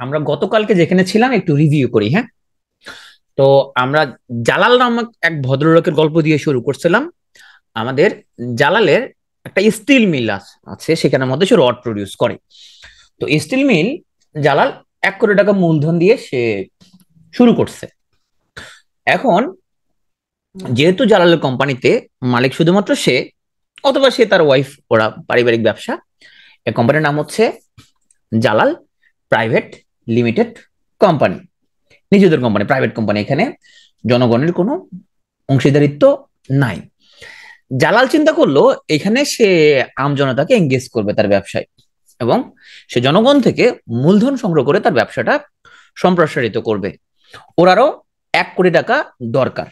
আমরা গতকালকে যেখানে ছিলাম একটু রিভিউ করি, হ্যাঁ। তো আমরা জালাল নামক এক ভদ্রলোকের গল্প দিয়ে শুরু করছিলাম। আমাদের জালালের একটা স্টিল মিল আছে, সেখানের মধ্যে সে রড প্রডিউস করে। তো স্টিল মিল জালাল 1 কোটি টাকা মূলধন দিয়ে সে শুরু করছে। এখন যেহেতু জালালের কোম্পানিতে মালিক শুধুমাত্র সে অথবা সে তার ওয়াইফ, ওরা পারিবারিক ব্যবসা। এই কোম্পানির নাম হচ্ছে জালাল প্রাইভেট লিমিটেড কোম্পানি, নিজেদের কোম্পানি, প্রাইভেট কোম্পানি। এখানে জনগণের কোনো অংশীদারিত্ব নাই। জালাল চিন্তা করলো এখানে সে আমজনতাকে এঙ্গেজ করবে তার ব্যবসায়, এবং সে জনগণ থেকে মূলধন সংগ্রহ করে তার ব্যবসাটা সম্প্রসারিত করবে। ওর আরো 1 কোটি টাকা দরকার।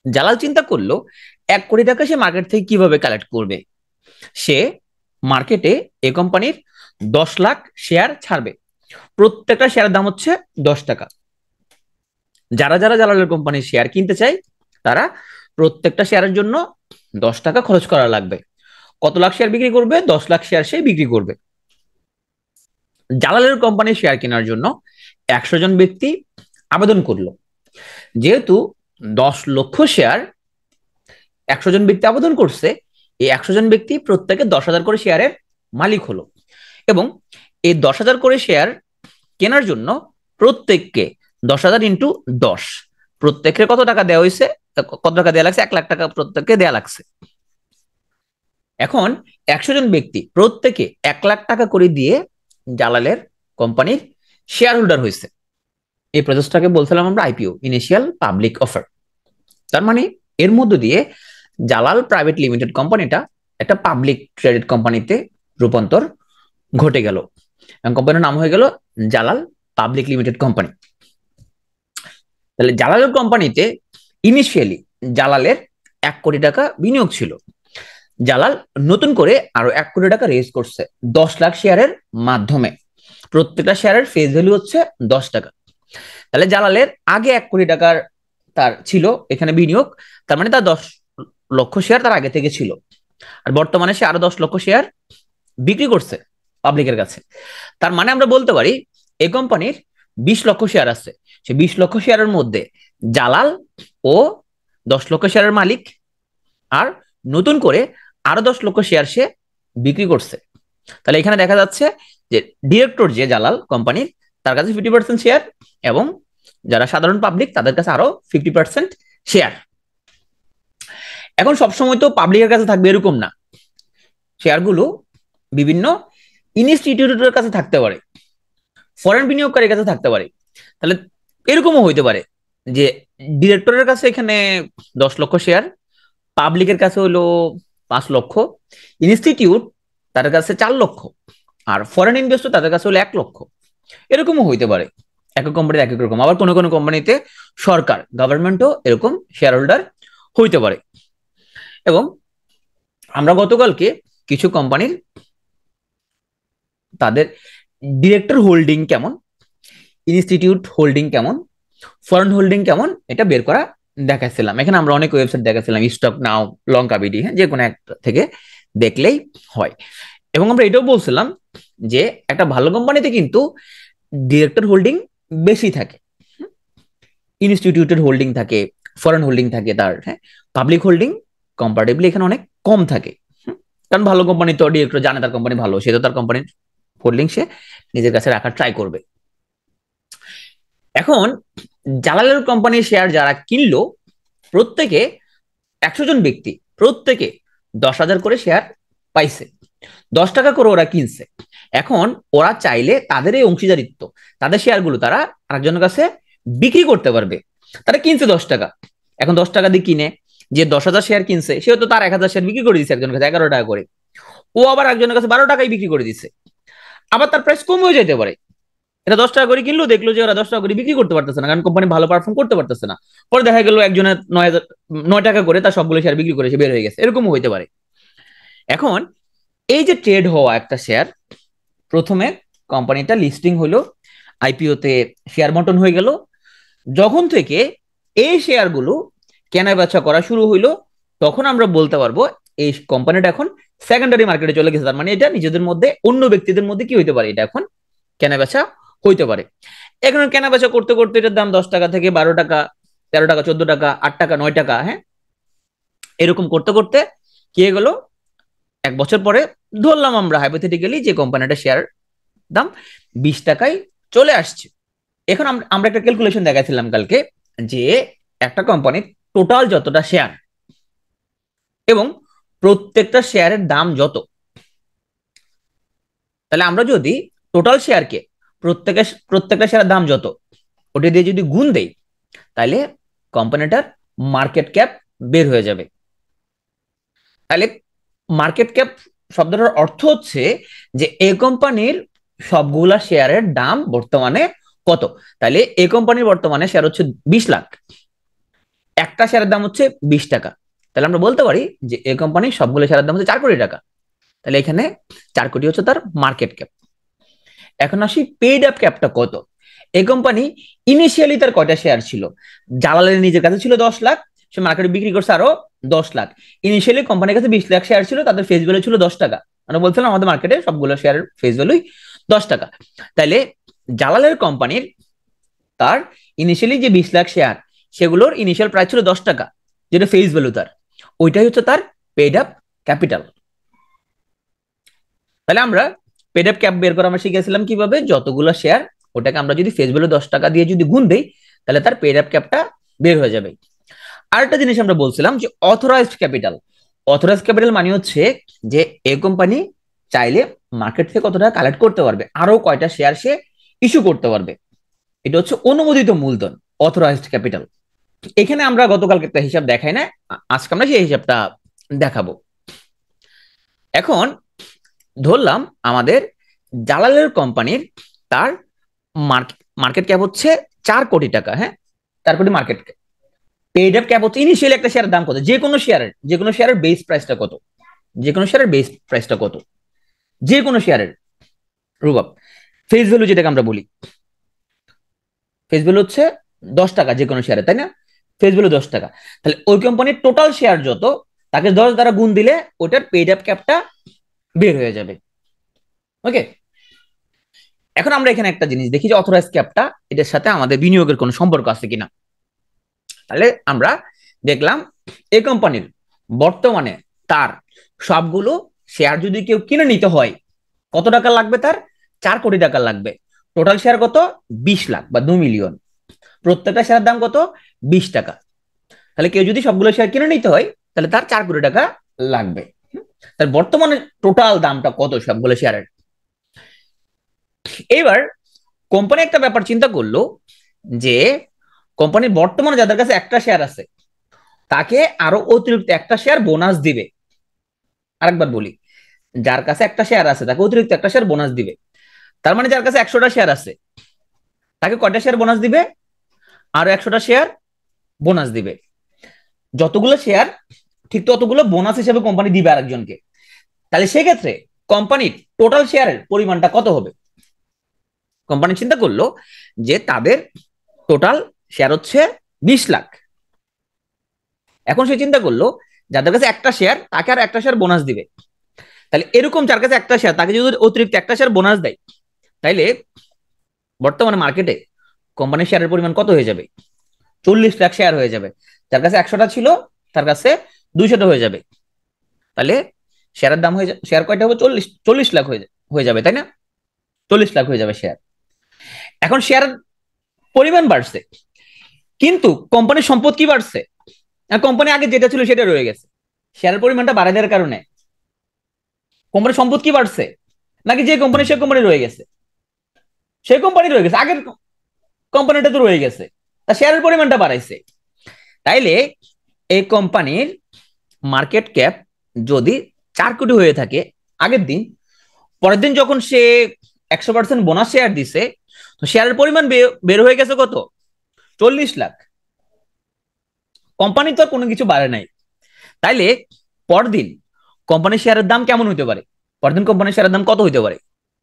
জালাল চিন্তা করলো 1 কোটি টাকা সে মার্কেট থেকে কিভাবে কালেক্ট করবে। সে মার্কেটে এই কোম্পানির 10 লাখ শেয়ার ছাড়বে। প্রত্যেকটা শেয়ারের দাম হচ্ছে 10 টাকা। যারা যারা জালালের কোম্পানির শেয়ার কিনতে চায় তারা প্রত্যেকটা শেয়ারের জন্য 10 টাকা খরচ করা লাগবে। কত লাখ শেয়ার বিক্রি করবে? 10 লাখ শেয়ার সে বিক্রি করবে। জালালের কোম্পানির শেয়ার কেনার জন্য 100 জন ব্যক্তি আবেদন করলো। যেহেতু 10 লক্ষ শেয়ার 100 জন ব্যক্তি আবেদন করছে, এই 100 জন ব্যক্তি প্রত্যেকে 10,000 করে শেয়ারের মালিক হলো। এবং এই 10,000 করে শেয়ার কেনার জন্য প্রত্যেককে 10,000 ইন্টু 10, প্রত্যেকের কত টাকা দেওয়া হয়েছে? কত টাকা দেওয়া লাগছে? 1 লাখ টাকা প্রত্যেককে দেওয়া লাগছে। এখন 100 জন ব্যক্তি প্রত্যেকে 1 লাখ টাকা করে দিয়ে জালালের কোম্পানির শেয়ার হোল্ডার হয়েছে। এই প্রসেসটাকে বলছিলাম আমরা আইপিও, ইনিশিয়াল পাবলিক অফার। তার মানে এর মধ্য দিয়ে জালাল প্রাইভেট লিমিটেড কোম্পানিটা একটা পাবলিক ট্রেডেড কোম্পানিতে রূপান্তর ঘটে গেল, এবং কোম্পানির নাম হয়ে গেল জালাল পাবলিক লিমিটেড কোম্পানি। তাহলে জালালের কোম্পানিতে ইনিশিয়ালি জালালের 1 কোটি টাকা বিনিয়োগ ছিল। জালাল নতুন করে আরো 1 কোটি টাকা রেজ করছে 10 লাখ শেয়ারের মাধ্যমে। প্রত্যেকটা শেয়ারের ফেস ভ্যালু হচ্ছে 10 টাকা। তাহলে জালালের আগে 1 কোটি টাকার তার ছিল এখানে বিনিয়োগ, তার মানে তার 10 লক্ষ শেয়ার তার আগে থেকে ছিল। আর বর্তমানে সে আরো 10 লক্ষ শেয়ার বিক্রি করছে পাবলিকের কাছে। তার মানে আমরা বলতে পারি এই কোম্পানির 20 লক্ষ শেয়ার আছে। সে 20 লক্ষ শেয়ারের মধ্যে জালাল ও 10 লক্ষ শেয়ারের মালিক, আর নতুন করে আরো 10 লক্ষ শেয়ার সে বিক্রি করছে। তাহলে এখানে দেখা যাচ্ছে যে ডিরেক্টর যে জালাল কোম্পানির, তার কাছে 50% শেয়ার, এবং যারা সাধারণ পাবলিক তাদের কাছে আরো 50% শেয়ার। এখন সবসময় তো পাবলিকের কাছে থাকবে এরকম না, শেয়ারগুলো বিভিন্ন ইনস্টিটিউটের কাছে থাকতে পারে, ফরেন বিনিয়োগকারীর কাছে থাকতে পারে। তাহলে এরকমও হইতে পারে যে ডিরেক্টরের কাছে এখানে 10 লক্ষ শেয়ার, পাবলিকের কাছে হলো 5 লক্ষ, ইনস্টিটিউট তাদের কাছে 4 লক্ষ, আর ফরেন ইনভেস্টর তাদের কাছে হলো 1 লক্ষ। এরকমও হইতে পারে, এক এক কোম্পানিতে এক এক রকম। আবার কোনো কোনো কোম্পানিতে সরকার, গভর্নমেন্টও এরকম শেয়ার হোল্ডার হইতে পারে। এবং আমরা গতকালকে কিছু কোম্পানির তাদের ডিরেক্টর হোল্ডিং কেমন, ইনস্টিটিউট হোল্ডিং কেমন, ফরেন হোল্ডিং কেমন, এটা বের করা দেখাচ্ছিলাম। এখানে আমরা অনেক ওয়েবসাইট দেখাচ্ছিলাম, স্টক নাও, লঙ্কা বিডি, হ্যাঁ, যে কোনো একটা থেকে দেখলেই হয়। এবং আমরা এটাও বলছিলাম যে একটা ভালো কোম্পানিতে কিন্তু ডিরেক্টর হোল্ডিং বেশি থাকে, ইনস্টিটিউটের হোল্ডিং থাকে, ফরেন হোল্ডিং থাকে তার, হ্যাঁ। পাবলিক হোল্ডিং কম্পারেটিভলি এখানে অনেক কম থাকে। কারণ ভালো কোম্পানি তো ডিরেক্টর জানে তার কোম্পানি ভালো, সে তো তার কোম্পানির হোল্ডিং সে নিজের কাছে রাখার ট্রাই করবে। এখন জালালের কোম্পানির শেয়ার যারা কিনলো, প্রত্যেকে 100 জন ব্যক্তি প্রত্যেকে 10,000 করে শেয়ার পাইছে, 10 টাকা করে ওরা কিনছে। এখন ওরা চাইলে তাদের এই অংশীদারিত্ব, তাদের শেয়ারগুলো তারা আরেকজনের কাছে বিক্রি করতে পারবে। তারা কিনছে 10 টাকা, এখন 10 টাকা দিয়ে কিনে যে 10,000 শেয়ার কিনছে সে তো তার 1,000 শেয়ার বিক্রি করে দিচ্ছে একজনের কাছে 11 টাকা করে। ও আবার একজনের কাছে 12 টাকায় বিক্রি করে দিচ্ছে। আবার তার প্রাইস কমেও যেতে পারে। এটা 10 টাকা করে কিনলো, দেখলো যে ওরা 10 টাকা করে বিক্রি করতে পারতেছে না, কারণ কোম্পানি ভালো পারফর্ম করতে পারতেছে না। পরে দেখা গেল একজনের 9 টাকা করে তার সবগুলো শেয়ার বিক্রি করে সে বের হয়ে গেছে, এরকমও হইতে পারে। এখন এই যে ট্রেড হওয়া একটা শেয়ার, প্রথমে কোম্পানিটা লিস্টিং হলো, আইপিওতে শেয়ার বন্টন হয়ে গেল। যখন থেকে এই শেয়ারগুলো কেনা বেচা করা শুরু হইলো, তখন আমরা বলতে পারবো এই কোম্পানিটা এখন সেকেন্ডারি মার্কেটে চলে গেছে। তার মানে এটা নিজেদের মধ্যে, অন্য ব্যক্তিদের মধ্যে কি হইতে পারে, এটা এখন কেনা বেচা হইতে পারে। এখন কেনা বেচা করতে করতে এটার দাম 10 টাকা থেকে 12 টাকা, 13 টাকা, 14 টাকা, 8 টাকা, 9 টাকা, হ্যাঁ, এরকম করতে করতে কি হয়ে গেল, 1 বছর পরে ধরলাম আমরা হাইপোথেটিক্যালি যে কোম্পানিটা শেয়ার দাম 20 টাকায় চলে আসছে। এখন আমরা একটা ক্যালকুলেশন দেখাইছিলাম কালকে, যে একটা কোম্পানির টোটাল যতটা শেয়ার এবং প্রত্যেকটা শেয়ারের দাম যত, তাহলে আমরা যদি টোটাল শেয়ারকে প্রত্যেকটা শেয়ারের দাম যত ওটা দিয়ে যদি গুণ দেই, তাহলে কোম্পানিটার মার্কেট ক্যাপ বের হয়ে যাবে। তাহলে মার্কেট ক্যাপ শব্দটার অর্থ হচ্ছে যে এই কোম্পানির সবগুলা শেয়ারের দাম বর্তমানে কত। তাহলে এই কোম্পানির বর্তমানে শেয়ার হচ্ছে 20 লাখ, একটা শেয়ারের দাম হচ্ছে 20 টাকা, তাহলে আমরা বলতে পারি যে এই কোম্পানির সবগুলো শেয়ারের দাম হচ্ছে 4 কোটি টাকা। তাহলে এখানে 4 কোটি হচ্ছে তার মার্কেট ক্যাপ। এখন আসি পেইড আপ ক্যাপটা কত। এই কোম্পানি ইনিশিয়ালি তার কয়টা শেয়ার ছিল, জালালের নিজের কাছে ছিল 10 লাখ, সে মার্কেটে বিক্রি করছে আরো 10 লাখ। ইনিশিয়ালি কোম্পানির কাছে 20 লাখ শেয়ার ছিল, তাদের ফেস ভ্যালু ছিল 10 টাকা। আমরা বলছিলাম আমাদের মার্কেটে সবগুলো শেয়ারের ফেস ভ্যালুই 10 টাকা। তাহলে জালালের কোম্পানির তার ইনিশিয়ালি যে 20 লাখ শেয়ার, সেগুলোর ইনিশিয়াল প্রাইস ছিল 10 টাকা, যেটা ফেস ভ্যালু তার, ওইটাই হচ্ছে তার পেইড আপ ক্যাপিটাল। তাহলে আমরা পেড আপ ক্যাপ বের করা আমরা শিখেছিলাম কিভাবে, যতগুলো শেয়ার ওটাকে আমরা যদি ফেস ভ্যালু 10 টাকা দিয়ে যদি গুণ দেই, তাহলে তার পেড আপ ক্যাপটা বের হয়ে যাবে। আরেকটা জিনিস আমরা বলছিলাম যে অথরাইজড ক্যাপিটাল। অথরাইজড ক্যাপিটাল মানে হচ্ছে যে এই কোম্পানি চাইলে মার্কেট থেকে কত টাকা কালেক্ট করতে পারবে, আরো কয়টা শেয়ার সে ইস্যু করতে পারবে, এটা হচ্ছে অনুমোদিত মূলধন, অথরাইজড ক্যাপিটাল। এখানে আমরা গতকালকে একটা হিসাব দেখাই না, আজকে আমরা সেই হিসাবটা দেখাবো। এখন ধরলাম আমাদের জালালের কোম্পানির তার মার্কেট ক্যাপ হচ্ছে 4 কোটি টাকা, হ্যাঁ, 4 কোটি market cap. Paid up cap হচ্ছে ইনিশিয়ালি একটা শেয়ারের দাম কত, যে কোনো শেয়ারের বেস প্রাইসটা কত, যে কোনো শেয়ারের রুবাব ফেস ভ্যালু যেটাকে আমরা বলি, ফেস ভ্যালু হচ্ছে 10 টাকা যে কোনো শেয়ারে, তাই না, ফেস ভ্যালু 10 টাকা। তাহলে ওই কোম্পানির টোটাল শেয়ার যত, তাকে 10 দ্বারা গুণ দিলে ওটার পেইড আপ ক্যাপটা বের হয়ে যাবে। ওকে, এখন আমরা এখানে একটা জিনিস দেখি যে অথরাইজ ক্যাপটা এটার সাথে আমাদের বিনিয়োগের কোনো সম্পর্ক আছে কিনা। তাহলে আমরা দেখলাম এই কোম্পানির বর্তমানে তার সবগুলো শেয়ার যদি কেউ কিনে নিতে হয়, কত টাকা লাগবে, তার 4 কোটি টাকা লাগবে। টোটাল শেয়ার কত, 20 লাখ বা 2 মিলিয়ন। প্রত্যেকটা শেয়ারের দাম কত, 20 টাকা। তাহলে কেউ যদি সবগুলো শেয়ার কিনে নিতে হয়, তাহলে তার 4 কোটি টাকা লাগবে। তার বর্তমানে টোটাল দামটা কত সবগুলো শেয়ারের। এবার কোম্পানি একটা ব্যাপার চিন্তা করলো, যে কোম্পানির বর্তমানে যাদের কাছে একটা শেয়ার আছে, তাকে আরো অতিরিক্ত একটা শেয়ার বোনাস দিবে। আরেকবার বলি, যার কাছে একটা শেয়ার আছে তাকে অতিরিক্ত একটা শেয়ার বোনাস দিবে। তার মানে যার কাছে 100টা শেয়ার আছে, তাকে কয়টা শেয়ার বোনাস দিবে, আরো 100টা শেয়ার বোনাস দিবে। যতগুলো শেয়ার ঠিক ততগুলো বোনাস হিসেবে কোম্পানি দিবে আরেকজনকে। তাহলে সেক্ষেত্রে কোম্পানির টোটাল শেয়ারের পরিমাণটা কত হবে। কোম্পানি চিন্তা করলো যে তাদের টোটাল শেয়ার হচ্ছে 20 লাখ। এখন সে চিন্তা করলো যাদের কাছে একটা শেয়ার, তাকে আর একটা শেয়ার বোনাস দিবে। তাহলে এরকম যার কাছে একটা শেয়ার, তাকে যদি অতিরিক্ত একটা শেয়ার বোনাস দেয়, তাইলে বর্তমানে মার্কেটে কোম্পানির শেয়ারের পরিমাণ কত হয়ে যাবে, 40 লাখ শেয়ার হয়ে যাবে। যার কাছে 100টা ছিল, তার কাছে 200টা হয়ে যাবে। তাহলে শেয়ারের দাম হয়ে যাবে, শেয়ার কয়টা হবে, 40 লাখ হয়ে যাবে, তাই না, 40 লাখ হয়ে যাবে শেয়ার। এখন শেয়ার পরিমাণ বাড়ছে, কিন্তু কোম্পানির সম্পদ কি বাড়ছে, কোম্পানি আগে যেটা ছিল সেটা রয়ে গেছে। শেয়ারের পরিমাণটা বাড়ায় দেওয়ার কারণে কোম্পানির সম্পদ কি বাড়ছে, নাকি যে কোম্পানি সে কোম্পানি রয়ে গেছে, সেই কোম্পানি রয়ে গেছে, আগের কোম্পানিটা তো রয়ে গেছে, তা শেয়ারের পরিমাণটা বাড়াইছে। তাইলে এই কোম্পানির মার্কেট ক্যাপ যদি 4 কোটি হয়ে থাকে আগের দিন, পরের দিন যখন সে 100% বোনাস শেয়ার দিছে, তো শেয়ারের পরিমাণ বের হয়ে গেছে কত, 40 লাখ। কোম্পানি তো আর কোনো কিছু বাড়ে নাই। তাইলে পরদিন কোম্পানির শেয়ারের দাম কেমন হইতে পারে, পরদিন কোম্পানির শেয়ারের দাম কত হইতে পারে,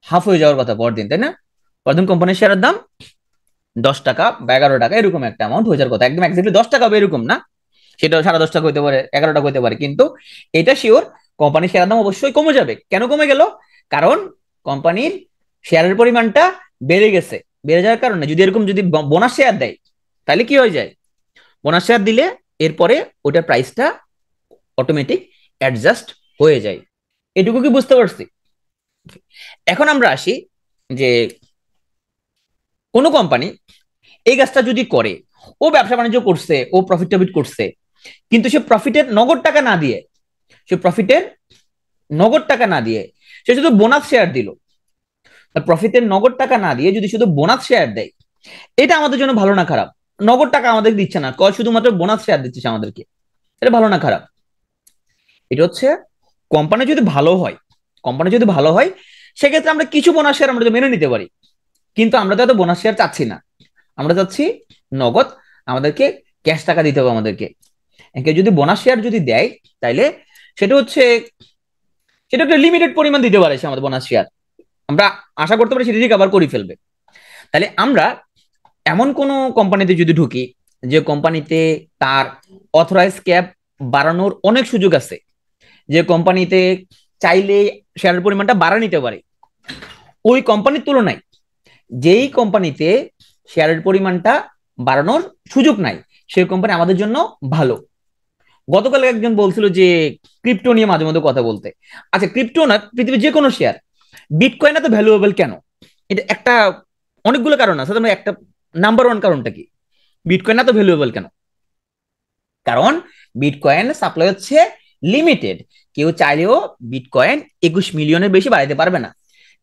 হাফ হয়ে যাওয়ার কথা পরদিন, তাই না। পরদিন কোম্পানির শেয়ারের দাম 10 টাকা বা 11 টাকা এরকম একটা অ্যামাউন্ট হয়ে যাওয়ার কথা, একদম এক্স্যাক্টলি 10 টাকা হবে এরকম না, সেটা 10.5 টাকা হইতে পারে, 11 টাকা হইতে পারে, কিন্তু এটা শিওর কোম্পানির শেয়ারের দাম অবশ্যই কমে যাবে। কেন কমে গেল, কারণ কোম্পানির শেয়ারের পরিমাণটা বেড়ে গেছে, বেড়ে যাওয়ার কারণে যদি এরকম যদি বোনাস শেয়ার দেয় তাহলে কি হয়ে যায়, বোনাস শেয়ার দিলে এরপরে ওটার প্রাইসটা অটোমেটিক অ্যাডজাস্ট হয়ে যায়। এটুকু কি বুঝতে পারছি? এখন আমরা আসি যে কোনো কোম্পানি এই কাজটা যদি করে, ও ব্যবসা বাণিজ্য করছে, ও প্রফিট টফিট করছে, কিন্তু সে প্রফিটের নগদ টাকা না দিয়ে, সে প্রফিটের নগদ টাকা না দিয়ে সে শুধু বোনাস শেয়ার দিল, প্রফিটের নগদ টাকা না দিয়ে যদি শুধু বোনাস শেয়ার দেয়, এটা আমাদের জন্য ভালো না খারাপ? নগদ টাকা আমাদের দিচ্ছে না, শুধুমাত্র বোনাস শেয়ার দিচ্ছে আমাদেরকে, এটা ভালো না খারাপ? এটা হচ্ছে কোম্পানি যদি ভালো হয়, কোম্পানি যদি ভালো হয় সেক্ষেত্রে আমরা কিছু বোনাস শেয়ার আমরা মেনে নিতে পারি, কিন্তু আমরা তো এত বোনাস শেয়ার চাচ্ছি না, আমরা চাচ্ছি নগদ, আমাদেরকে ক্যাশ টাকা দিতে হবে আমাদেরকে। একে যদি বোনাস শেয়ার যদি দেয় তাইলে সেটা হচ্ছে, সেটা একটা লিমিটেড পরিমাণ দিতে পারে সে আমাদের বোনাস শেয়ার, আমরা আশা করতে পারি সেটা ঠিক আবার করে ফেলবে। তাহলে আমরা এমন কোন কোম্পানিতে যদি ঢুকি যে কোম্পানিতে তার অথরাইজ ক্যাপ বাড়ানোর অনেক সুযোগ আছে, যে কোম্পানিতে চাইলে শেয়ারের পরিমাণটা বাড়া নিতে পারে, ওই কোম্পানির তুলনায় যেই কোম্পানিতে শেয়ারের পরিমাণটা বাড়ানোর সুযোগ নাই, সেই কোম্পানি আমাদের জন্য ভালো। গতকাল একজন বলছিল যে ক্রিপ্টো নিয়ে মাঝে মধ্যে কথা বলতে। আচ্ছা, ক্রিপ্টো না, পৃথিবীর যে কোনো শেয়ার, বিটকয়েন এত ভ্যালুয়েবল কেন? এটা একটা, অনেকগুলো কারণ আছে, তবে একটা নাম্বার ওয়ান কারণটা কি, বিটকয়েন এত ভ্যালুয়েবল কেন? কারণ বিটকয়েন সাপ্লাই হচ্ছে লিমিটেড, কেউ চাইলেও বিটকয়েন 21 মিলিয়নের বেশি বাড়াইতে পারবে না।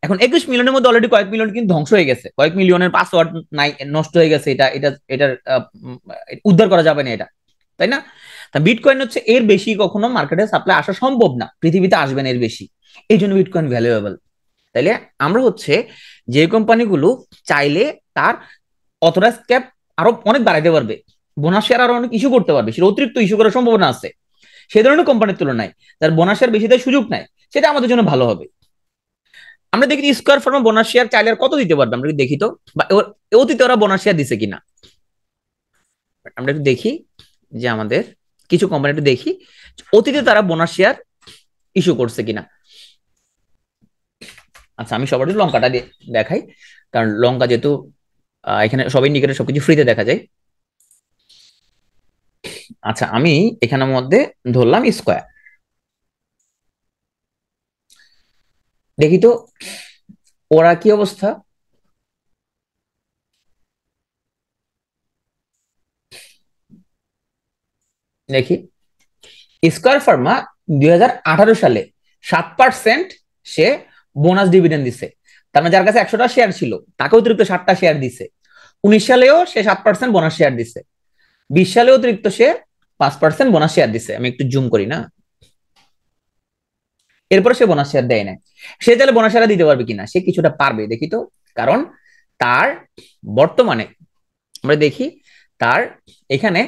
এখন 21 মিলিয়নের মধ্যে অলরেডি কয়েক মিলিয়ন কিন্তু ধ্বংস হয়ে গেছে, কয়েক মিলিয়নের পাসওয়ার্ড নাই, নষ্ট হয়ে গেছে, এটার উদ্ধার করা যাবে না এটা, তাই না? তা বিটকয়েন হচ্ছে এর বেশি কখনো মার্কেটে সাপ্লাই আসা সম্ভব না, পৃথিবীতে আসবে না এর বেশি, এই জন্য বিটকয়েন ভ্যালুয়েবল। তাইলে আমরা হচ্ছে যে কোম্পানিগুলো চাইলে তার অথরাইজ ক্যাপ আরো অনেক বাড়াইতে পারবে, বোনাস শেয়ার আরো অনেক ইস্যু করতে পারবে, সেটা অতিরিক্ত ইস্যু করার সম্ভাবনা আছে, সেই ধরনের কোম্পানির তুলনায় তার বোনাস শেয়ার বেশি দেওয়ার সুযোগ নাই, সেটা আমাদের জন্য ভালো হবে। আমরা দেখি স্কোয়ার ফার্মা বোনাস শেয়ার চাইলে আর কত দিতে পারবে, আমরা দেখি তো, বা অতীতে ওরা বোনাস শেয়ার দিছে কিনা। আমরা একটু দেখি যে আমাদের কিছু কোম্পানি একটু দেখি অতীতে তারা বোনাস শেয়ার ইস্যু করছে কিনা। আচ্ছা, আমি সবার লঙ্কাটা দেখাই, কারণ লঙ্কা যেহেতু এখানে সব ইন্ডিকেটর সবকিছু ফ্রিতে দেখা যায়। আচ্ছা, আমি এখানের মধ্যে ধরলাম স্কোয়ার, দেখি তো ওরা কি অবস্থা। দেখি স্কোয়ার ফার্মা 2018 সালে 7% সে বোনাস ডিভিডেন্ড দিছে, তার মানে যার কাছে 100টা শেয়ার ছিল তাকে অতিরিক্ত 7টা শেয়ার দিছে। 19 সালেও সে 7% বোনাস শেয়ার দিছে। 20 সালে অতিরিক্ত সে 5% বোনাস শেয়ার দিছে। আমি একটু জুম করি না, এরপরে সে বোনাস শেয়ার দেয় না। সে তাহলে বোনাস শেয়ার দিতে পারবে কিনা, সে কিছুটা পারবে দেখি তো, কারণ তার বর্তমানে আমরা দেখি তার এখানে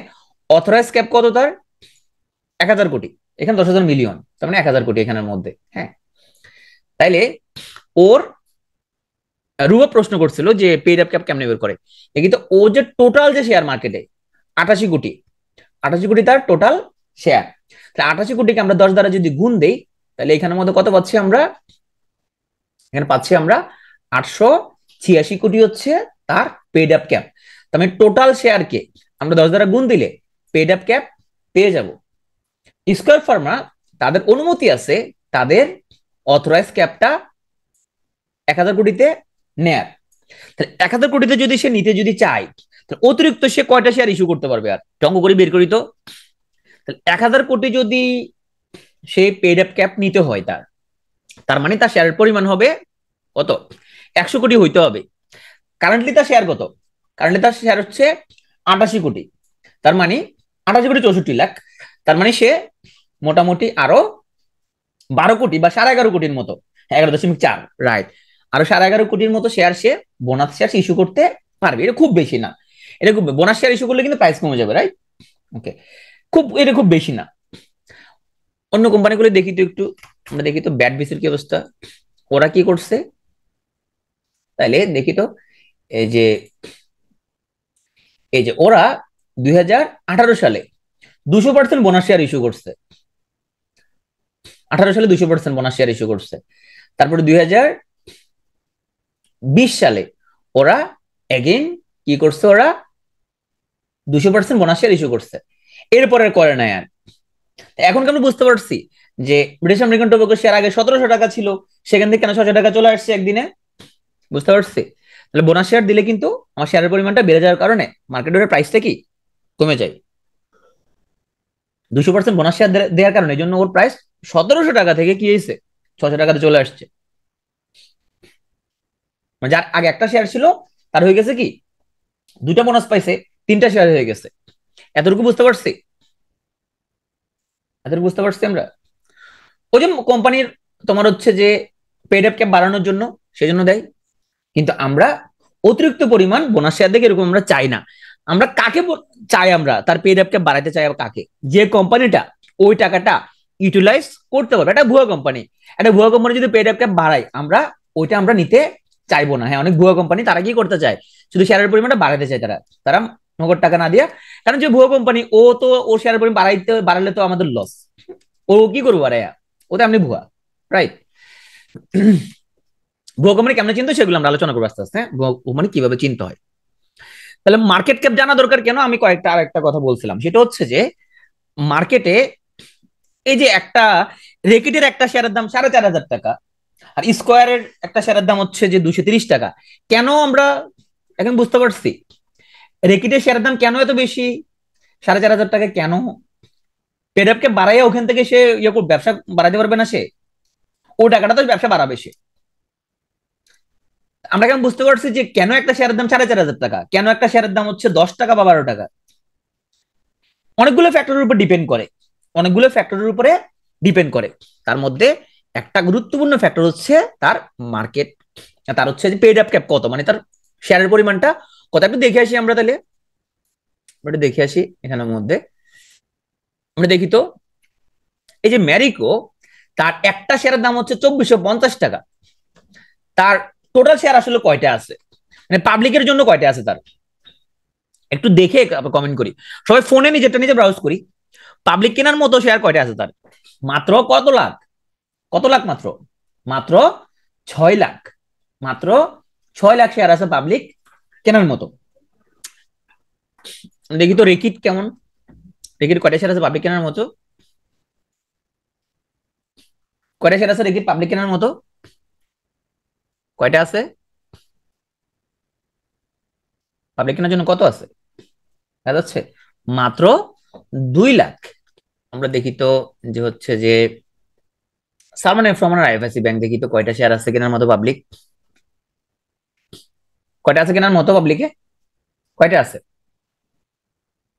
অথরাইজ ক্যাপ কত, তার 1000 কোটি, এখানে 10,000 মিলিয়ন, তার মানে 1000 কোটি এখানের মধ্যে। হ্যাঁ, তাইলে ওর রুবা প্রশ্ন করছিল যে পেইড আপ ক্যাপ কেমনে বের করে, কিন্তু ও যে টোটাল যে শেয়ার মার্কেটে 88 কোটি, 88 কোটি তার টোটাল শেয়ার, তাহলে 88 কোটিকে আমরা 10 দ্বারা যদি গুণ দেই তাহলে এখানের মধ্যে কত পাচ্ছি আমরা, এখানে পাচ্ছি আমরা 886 কোটি হচ্ছে তার পেইড আপ ক্যাপ। তার মানে টোটাল শেয়ারকে আমরা 10 দ্বারা গুণ দিলে পেইড আপ ক্যাপ পেয়ে যাব। স্কয়ার ফার্মা তাদের অনুমতি আছে তাদের অথরাইজ ক্যাপটা 1000 কোটিতে নেয়ার। তাহলে 1000 কোটিতে যদি সে নিতে যদি চায়, তাহলে অতিরিক্ত সে কয়টা শেয়ার ইস্যু করতে পারবে, আর টঙ্ক করে বের করি তো। তাহলে 1000 কোটি যদি সে পেইড আপ ক্যাপ নিতে হয় তার, তার মানে তার শেয়ারের পরিমাণ হবে কত, 100 কোটি হইতে হবে। কারেন্টলি তার শেয়ার কত, কারেন্টলি তার শেয়ার হচ্ছে 88 কোটি, তার মানে 88 কোটি 64 লাখ, তার মানে সে মোটামুটি আরো 12 কোটি বা 11.5 কোটির মতো, 11.4, রাইট, আরো 11.5 কোটির মতো শেয়ার সে বোনাস শেয়ার ইস্যু করতে পারবে। এটা খুব বেশি না, এটা খুব, বোনাস শেয়ার ইস্যু করলে কিন্তু প্রাইস কমে যাবে, রাইট, ওকে, খুব, এটা খুব বেশি না। অন্য কোম্পানিগুলো দেখি তো একটু, আমরা দেখি তো ব্যাট বিসির কি অবস্থা, ওরা কি করছে, তাহলে দেখি তো। এই যে ওরা 2018 সালে 200% বোনাস শেয়ার ইস্যু করছে, 18 সালে 200% বোনাস শেয়ার ইস্যু করছে। তারপরে 2020 সালে ওরা এগেইন কি করছে, ওরা 200% বোনাস শেয়ার ইস্যু করছে, এরপরে করে নাই আর। এখন কেন বুঝতে পারছি যে ব্রিটিশ আমেরিকান টোবাকো শেয়ার আগে 1700 টাকা ছিল, সেখান থেকে কেন 600 টাকা চলে আসছে একদিনে, বুঝতে পারছি। তাহলে বোনাস শেয়ার দিলে কিন্তু আমার শেয়ারের পরিমাণটা বেড়ে যাওয়ার কারণে মার্কেটের প্রাইসটা কি কমে যায়। 200% বোনাস শেয়ার দেওয়ার কারণে, এই জন্য ওর প্রাইস 1700 টাকা থেকে কি হয়েছে 600 টাকাতে চলে আসছে। মানে যার আগে একটা শেয়ার ছিল তার হয়ে গেছে কি, দুটা বোনাস পাইছে, 3টা শেয়ার হয়ে গেছে। এতটুকু বুঝতে পারছি, এতটুকু বুঝতে পারছি আমরা। ওই যে কোম্পানির তোমার হচ্ছে যে পেড আপ ক্যাপ বাড়ানোর জন্য, সেজন্য দেয়। কিন্তু আমরা অতিরিক্ত পরিমাণ বোনাস শেয়ার দেখে এরকম আমরা চাই না। আমরা কাকে চাই, আমরা তার পেড আপ ক্যাপ বাড়াইতে চাই কাকে, যে কোম্পানিটা ওই টাকাটা ইউটিলাইজ করতে পারবে। একটা ভুয়া কোম্পানি, একটা ভুয়া কোম্পানি যদি পেড আপ ক্যাপ বাড়ায়, আমরা ওইটা আমরা নিতে চাইবো না। হ্যাঁ, অনেক ভুয়া কোম্পানি তারা কি করতে চায়, শুধু শেয়ারের পরিমাণটা বাড়াতে চায়, তারা তারা নগদ টাকা না দিয়া। কারণ যে ভুয়া কোম্পানি ও তো ও শেয়ারের পরিমাণ বাড়ালে তো আমাদের লস, ও কি করবো বাড়াইয়া, ওতে আপনি ভুয়া, রাইট। ভুয়া কোম্পানি কেমন চিনতে, সেগুলো আমরা আলোচনা করবো আস্তে আস্তে। ভুয়া কোম্পানি কিভাবে চিনতে হয়। তাহলে মার্কেট ক্যাপ জানা দরকার কেন, আমি কয়েকটা আর একটা কথা বলছিলাম, সেটা হচ্ছে যে মার্কেটে এই যে একটা রেকিটের একটা শেয়ারের দাম 4500 টাকা, আর স্কোয়ারের একটা শেয়ারের দাম হচ্ছে যে 230 টাকা। কেন আমরা এখন বুঝতে পারছি রেকিটের শেয়ারের দাম কেন এত বেশি, 4500 টাকা কেন। পেডআপকে বাড়াইয়া ওখান থেকে সে ব্যবসা বাড়াতে পারবে না, সে ও টাকাটা তো ব্যবসা বাড়াবে সে। আমরা কেন বুঝতে পারছি যে কেন একটা শেয়ারের দাম 4500 টাকা, কেন একটা শেয়ারের দাম হচ্ছে 10 টাকা বা 12 টাকা। অনেকগুলো ফ্যাক্টরের উপর ডিপেন্ড করে, অনেকগুলো ফ্যাক্টরের উপরে ডিপেন্ড করে। তার মধ্যে একটা গুরুত্বপূর্ণ ফ্যাক্টর হচ্ছে তার মার্কেট, তার হচ্ছে যে পেড আপ ক্যাপ কত, মানে তার শেয়ারের পরিমাণটা কত। একটু দেখে আসি আমরা, তাহলে আমরা দেখে আসি এখানের মধ্যে। আমরা দেখি তো, এই যে ম্যারিকো, তার একটা শেয়ারের দাম হচ্ছে 2450 টাকা। তার টোটাল শেয়ার আসলে কয়টা আছে, মানে পাবলিকের জন্য কয়টা আছে তার, একটু দেখে কমেন্ট করি। সবাই ফোনে নিজেরটা নিজে ব্রাউজ করি। পাবলিক কেনার মতো শেয়ার কয়টা আছে তার, মাত্র কত লাখ, কত লাখ, মাত্র মাত্র 6 লাখ, মাত্র 6 লাখ শেয়ার আছে পাবলিক কেনার মতো। দেখি তো রেকিট কেমন, রেকিট কয়টা শেয়ার আছে পাবলিক কেনার মতো, কয়টা শেয়ার আছে রেকিট পাবলিক কেনার মতো, কয়টা আছে পাবলিক কেনার জন্য, কত আছে দেখা যাচ্ছে, মাত্র 2 লাখ। আমরা দেখি তো যে হচ্ছে যে সালমান এফ রহমানের আইএফআইসি ব্যাংক, দেখি তো কয়টা শেয়ার আছে কেনার মতো পাবলিক, কয়টা আছে কেনার মতো পাবলিকে, কয়টা আছে,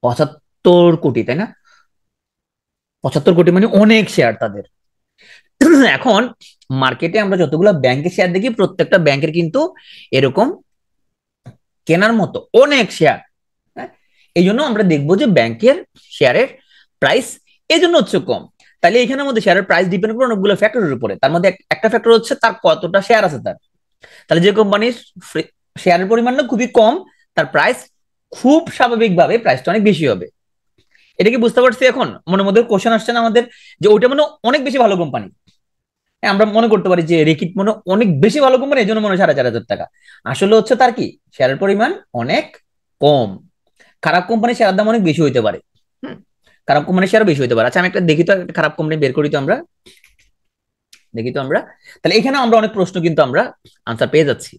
75 কোটি, তাই না? 75 কোটি মানে অনেক শেয়ার তাদের। এখন মার্কেটে আমরা যতগুলো ব্যাংকের শেয়ার দেখি, প্রত্যেকটা ব্যাংকের কিন্তু এরকম কেনার মতো অনেক শেয়ার। হ্যাঁ, এই জন্য আমরা দেখবো যে ব্যাংকের শেয়ারের প্রাইস এই জন্য হচ্ছে কম। তাহলে এখানের মধ্যে শেয়ারের প্রাইস ডিপেন্ড করে অনেকগুলো ফ্যাক্টরের উপরে, তার মধ্যে একটা ফ্যাক্টর হচ্ছে তার কতটা শেয়ার আছে তার। তাহলে যে কোম্পানির শেয়ারের পরিমাণটা খুবই কম, তার প্রাইস খুব স্বাভাবিকভাবে প্রাইসটা অনেক বেশি হবে। এটা কি বুঝতে পারছি? এখন মনের মধ্যে কোশ্চেন আসছে না আমাদের, যে ওইটা মানে অনেক বেশি ভালো কোম্পানি। আমরা মনে করতে পারি যে রেকিট মনে অনেক বেশি ভালো কোম্পানি, এই জন্য মনে হয় 4500 টাকা। আসলে হচ্ছে তার কি শেয়ারের পরিমাণ অনেক কম। খারাপ কোম্পানির শেয়ারের দাম অনেক বেশি হইতে পারে। হুম, খারাপ কোম্পানির শেয়ার বেশি হইতে পারে। আচ্ছা, আমি একটা দেখি তো, একটা খারাপ কোম্পানি বের করি তো আমরা, দেখি তো আমরা। তাহলে এখানে আমরা অনেক প্রশ্ন কিন্তু আমরা আনসার পেয়ে যাচ্ছি।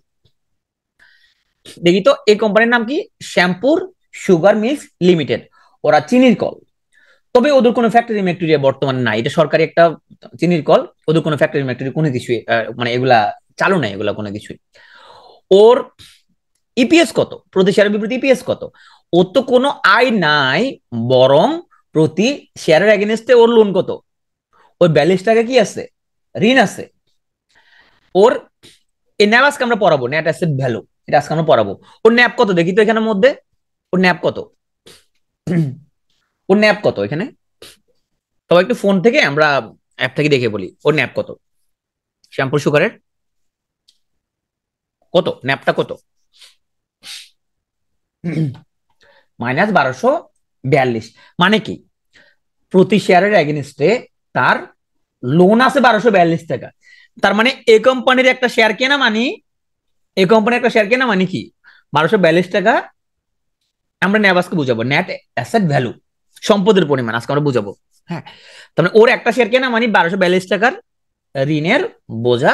দেখি তো এই কোম্পানির নাম কি, শ্যামপুর সুগার মিলস লিমিটেড। ওরা চিনির কল, তবে ওদের কোনো ফ্যাক্টরি ম্যাক্টরি বর্তমানে নাই, এটা সরকারি একটা চিনির কল। ওদের কোনো ফ্যাক্টরি ম্যাক্টরি কোনো কিছুই মানে এগুলা চালু নাই, এগুলা কোনো কিছুই। ওর ইপিএস কত, প্রতি শেয়ারের বিপরীতে ইপিএস কত? ওর তো কোনো আয় নাই, বরং প্রতি শেয়ারের এগেনস্টে ওর লোন কত, ওই 42 টাকা কি আছে, ঋণ আছে। ওর এই ন্যাব আজকে আমরা পড়াবো, নেট অ্যাসেট ভ্যালু, এটা আজকে আমরা পড়াবো। ওর ন্যাব কত দেখি তো এখানের মধ্যে, ওর ন্যাব কত, ওর ন্যাব কত এখানে। তবে একটু ফোন থেকে আমরা অ্যাপ থেকে দেখে বলি ওর ন্যাব কত। শ্যাম্পুর সুগারের কত, ন্যাপটা কত, -1242। মানে কি, প্রতি শেয়ারের এগেনস্টে তার লোন আছে 1242 টাকা। তার মানে এই কোম্পানির একটা শেয়ার কেনা মানে এই কোম্পানির একটা শেয়ার কেনা মানে কি, 1242 টাকা। আমরা ন্যাব আজকে বুঝাবো নেট অ্যাসেট ভ্যালু, সম্পদের পরিমাণ আজকে আমরা বুঝাবো। হ্যাঁ, তার মানে ওর একটা শেয়ার কেনা মানে 1242 টাকার ঋণের বোঝা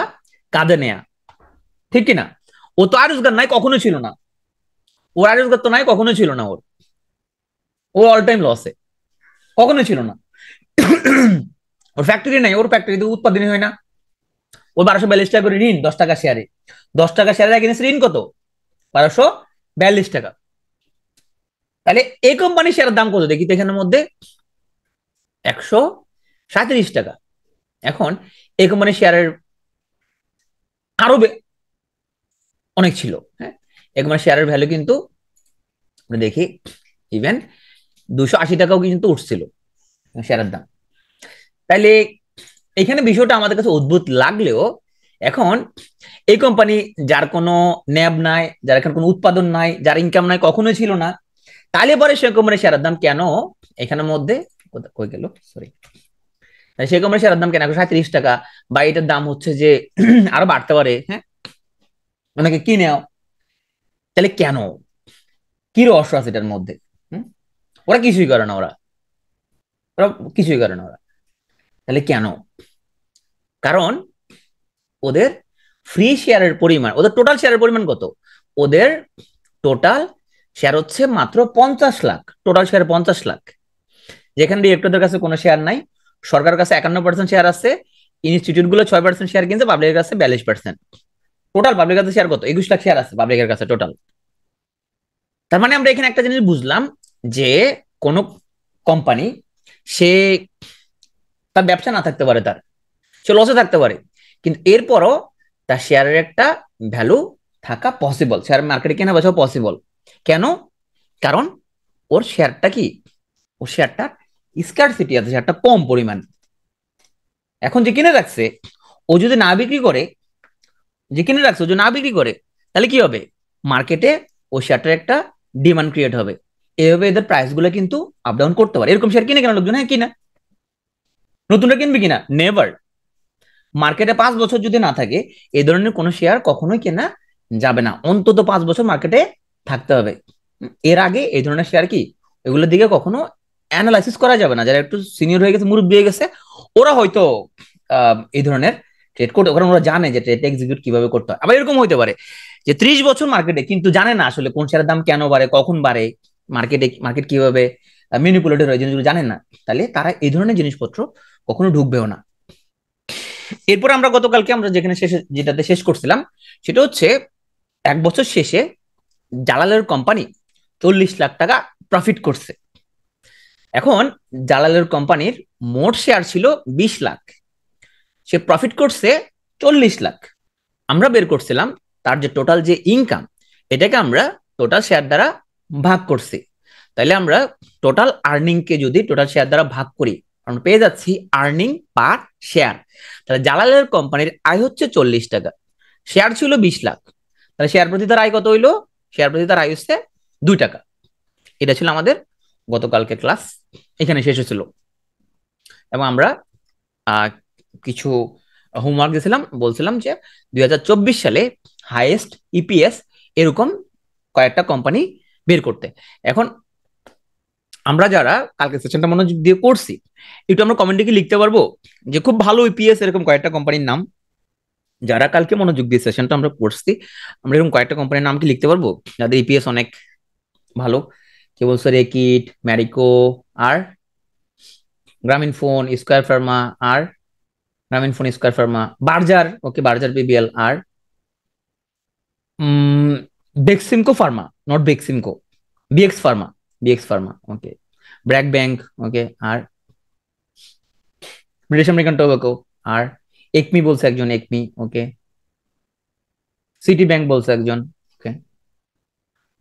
কাঁধে নেয়া, ঠিক কিনা? ও তো আর রোজগার নাই, কখনো ছিল না। ওর আর রোজগার তো নাই, কখনো ছিল না ওর। ও অল টাইম লসে, কখনো ছিল না। ওর ফ্যাক্টরি নাই, ওর ফ্যাক্টরিতে উৎপাদনই হয় না। ওর 1242 টাকা করে ঋণ, 10 টাকা শেয়ারে। 10 টাকা শেয়ারে কিনেছে ঋণ কত? 1242 টাকা। তাহলে এই কোম্পানির শেয়ারের দাম কত দেখি তো এখানের মধ্যে? 137 টাকা। এখন এই কোম্পানির শেয়ারের আরো অনেক ছিল। হ্যাঁ, এই কোম্পানির শেয়ারের ভ্যালু কিন্তু আমরা দেখি ইভেন 280 টাকাও কিন্তু উঠছিল শেয়ারের দাম। তাইলে এখানে বিষয়টা আমাদের কাছে অদ্ভুত লাগলেও, এখন এই কোম্পানি যার কোনো ন্যাব নাই, যার এখানে কোনো উৎপাদন নাই, যার ইনকাম নাই, কখনোই ছিল না, তাহলে পরে সে কোম্পানির শেয়ারের দাম কেন এখানের মধ্যে কই গেল, সরি, সে কোম্পানির শেয়ারের দাম কেন 137 টাকা? বা এটার দাম হচ্ছে যে আরো বাড়তে পারে। হ্যাঁ, অনেকে কিনেও। তাহলে কেন, কি রহস্য আছে এটার মধ্যে? হুম? ওরা কিছুই করে না, ওরা ওরা কিছুই করে না ওরা। তাহলে কেন? কারণ ওদের ফ্রি শেয়ারের পরিমাণ, ওদের টোটাল শেয়ারের পরিমাণ কত? ওদের টোটাল শেয়ার হচ্ছে মাত্র 50 লাখ, টোটাল শেয়ার 50 লাখ। যেখানে ডিরেক্টরদের কাছে কোনো শেয়ার নাই, সরকারের কাছে 51% শেয়ার আছে, ইনস্টিটিউট গুলো 6% শেয়ার কিনছে, পাবলিকের কাছে 42%। টোটাল পাবলিকের কাছে শেয়ার কত? 21 লাখ শেয়ার আছে পাবলিকের কাছে টোটাল। তার মানে আমরা এখানে একটা জিনিস বুঝলাম যে কোন কোম্পানি, সে তার ব্যবসা না থাকতে পারে, তার সে লসে থাকতে পারে, কিন্তু এরপরও তার শেয়ারের একটা ভ্যালু থাকা পসিবল, শেয়ার মার্কেটে কেনা বেচা পসিবল। কেন? কারণ ওর শেয়ারটা কি, ওর শেয়ারটা স্কারসিটি আছে, শেয়ারটা কম পরিমাণ। এখন যে কিনে রাখছে, ও যদি না বিক্রি করে, যে কিনে রাখছে ও যদি না বিক্রি করে, তাহলে কি হবে? মার্কেটে ও শেয়ারটার একটা ডিমান্ড ক্রিয়েট হবে। এভাবে এদের প্রাইস গুলো কিন্তু আপ ডাউন করতে পারে। এরকম শেয়ার কিনে কেন লোকজন? হ্যাঁ, কিনা। নতুনটা কিনবে কিনা? নেভার। মার্কেটে 5 বছর যদি না থাকে, এই ধরনের কোনো শেয়ার কখনোই কেনা যাবে না। অন্তত 5 বছর মার্কেটে থাকতে হবে। এর আগে এই ধরনের শেয়ার কি, এগুলোর দিকে কখনো অ্যানালাইসিস করা যাবে না। যারা একটু সিনিয়র হয়ে গেছে, মুরব্বী হয়ে গেছে, ওরা হয়তো এই ধরনের ট্রেড করতে, কারণ ওরা জানে যে ট্রেড এক্সিকিউট কিভাবে করতে হয়। আবার এরকম হইতে পারে যে 30 বছর মার্কেটে, কিন্তু জানে না আসলে কোন শেয়ারের দাম কেন বাড়ে, কখন বাড়ে, মার্কেট কিভাবে ম্যানিপুলেটেড হয়, জিনিসগুলো জানেন না। তাহলে তারা এই ধরনের জিনিসপত্র কখনো ঢুকবেও না। এরপর আমরা গতকালকে আমরা যেখানে শেষে যেটাতে শেষ করছিলাম, সেটা হচ্ছে 1 বছর শেষে জালালের কোম্পানি 40 লাখ টাকা প্রফিট করছে। এখন জালালের কোম্পানির মোট শেয়ার ছিল 20 লাখ, সে প্রফিট করছে 40 লাখ। আমরা বের করছিলাম তার যে টোটাল যে ইনকাম, এটাকে আমরা টোটাল শেয়ার দ্বারা ভাগ করছি। তাহলে আমরা টোটাল আর্নিং কে যদি টোটাল শেয়ার দ্বারা ভাগ করি, আমরা পেয়ে যাচ্ছি আর্নিং পার শেয়ার। তাহলে জালালের কোম্পানির আয় হচ্ছে 40 টাকা, শেয়ার ছিল 20 লাখ, তাহলে শেয়ার প্রতি তার আয় কত হইলো? শেয়ার প্রতি তার আয় হচ্ছে 2 টাকা। এটা ছিল আমাদের গতকালকে ক্লাস, এখানে শেষ হয়েছিল। এবং আমরা আহ, কিছু হোমওয়ার্ক দিয়েছিলাম, বলছিলাম যে 2024 সালে হাইয়েস্ট ইপিএস এরকম কয়েকটা কোম্পানি বের করতে। এখন আমরা যারা কালকে সেশনটা মনোযোগ দিয়ে করছি, একটু আমরা কমেন্টে কি লিখতে পারবো যে খুব ভালো ইপিএস এরকম কয়েকটা কোম্পানির নাম? যারা কালকে মনোযোগ দিয়ে সেশনটা আমরা করছি, আমরা এরকম কয়েকটা কোম্পানির নাম কি লিখতে পারবো যাদের ইপিএস অনেক ভালো? কি বলছো? রেকিট, ম্যারিকো, আর গ্রামীণ ফোন, স্কয়ার ফার্মা, আর Grameen phone, Square Pharma, Berger, okay Berger BBL, আর Beximco Pharma, not Beximco, BX Pharma, BX Pharma, okay, BRAC bank, okay, আর ব্রিটিশ আমেরিকান টোবাকো, আর একমি বলছে একজন, একমি, ওকে, সিটি ব্যাংক বলছে একজন, ওকে,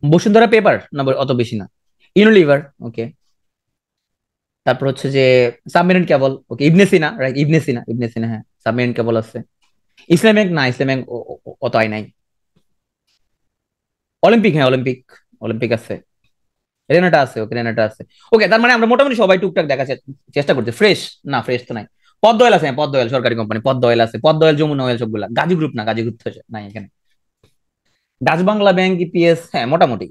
বসুন্ধরা পেপার না, অত বেশি না, ইউনিলিভার, ওকে, তারপর হচ্ছে যে সাবমেরিন কেবল, ওকে, ইবনে সিনা, রাইট, ইবনে সিনা, ইবনে সিনা, হ্যাঁ, সাবমেরিন কেবল আছে। ইসলাম ব্যাংক না, ইসলাম ব্যাংক অত আয় নাই। অলিম্পিক, হ্যাঁ, অলিম্পিক, অলিম্পিক আছে। রেনাটা আছে, ওকে, রেনাটা আছে। ওকে, তার মানে আমরা মোটামুটি সবাই টুকটাক দেখা চেষ্টা করছি। ফ্রেশ না, ফ্রেশ তো নাই। পদ্ম অয়েল আছে, হ্যাঁ, পদ্ম অয়েল সরকারি কোম্পানি, পদ্ম অয়েল আছে, পদ্ম অয়েল, যমুনা অয়েল, সবগুলা। গাজী গ্রুপ না, গাজী গ্রুপ তো নাই এখানে। ডাচ বাংলা ব্যাংক ইপিএস, হ্যাঁ মোটামুটি।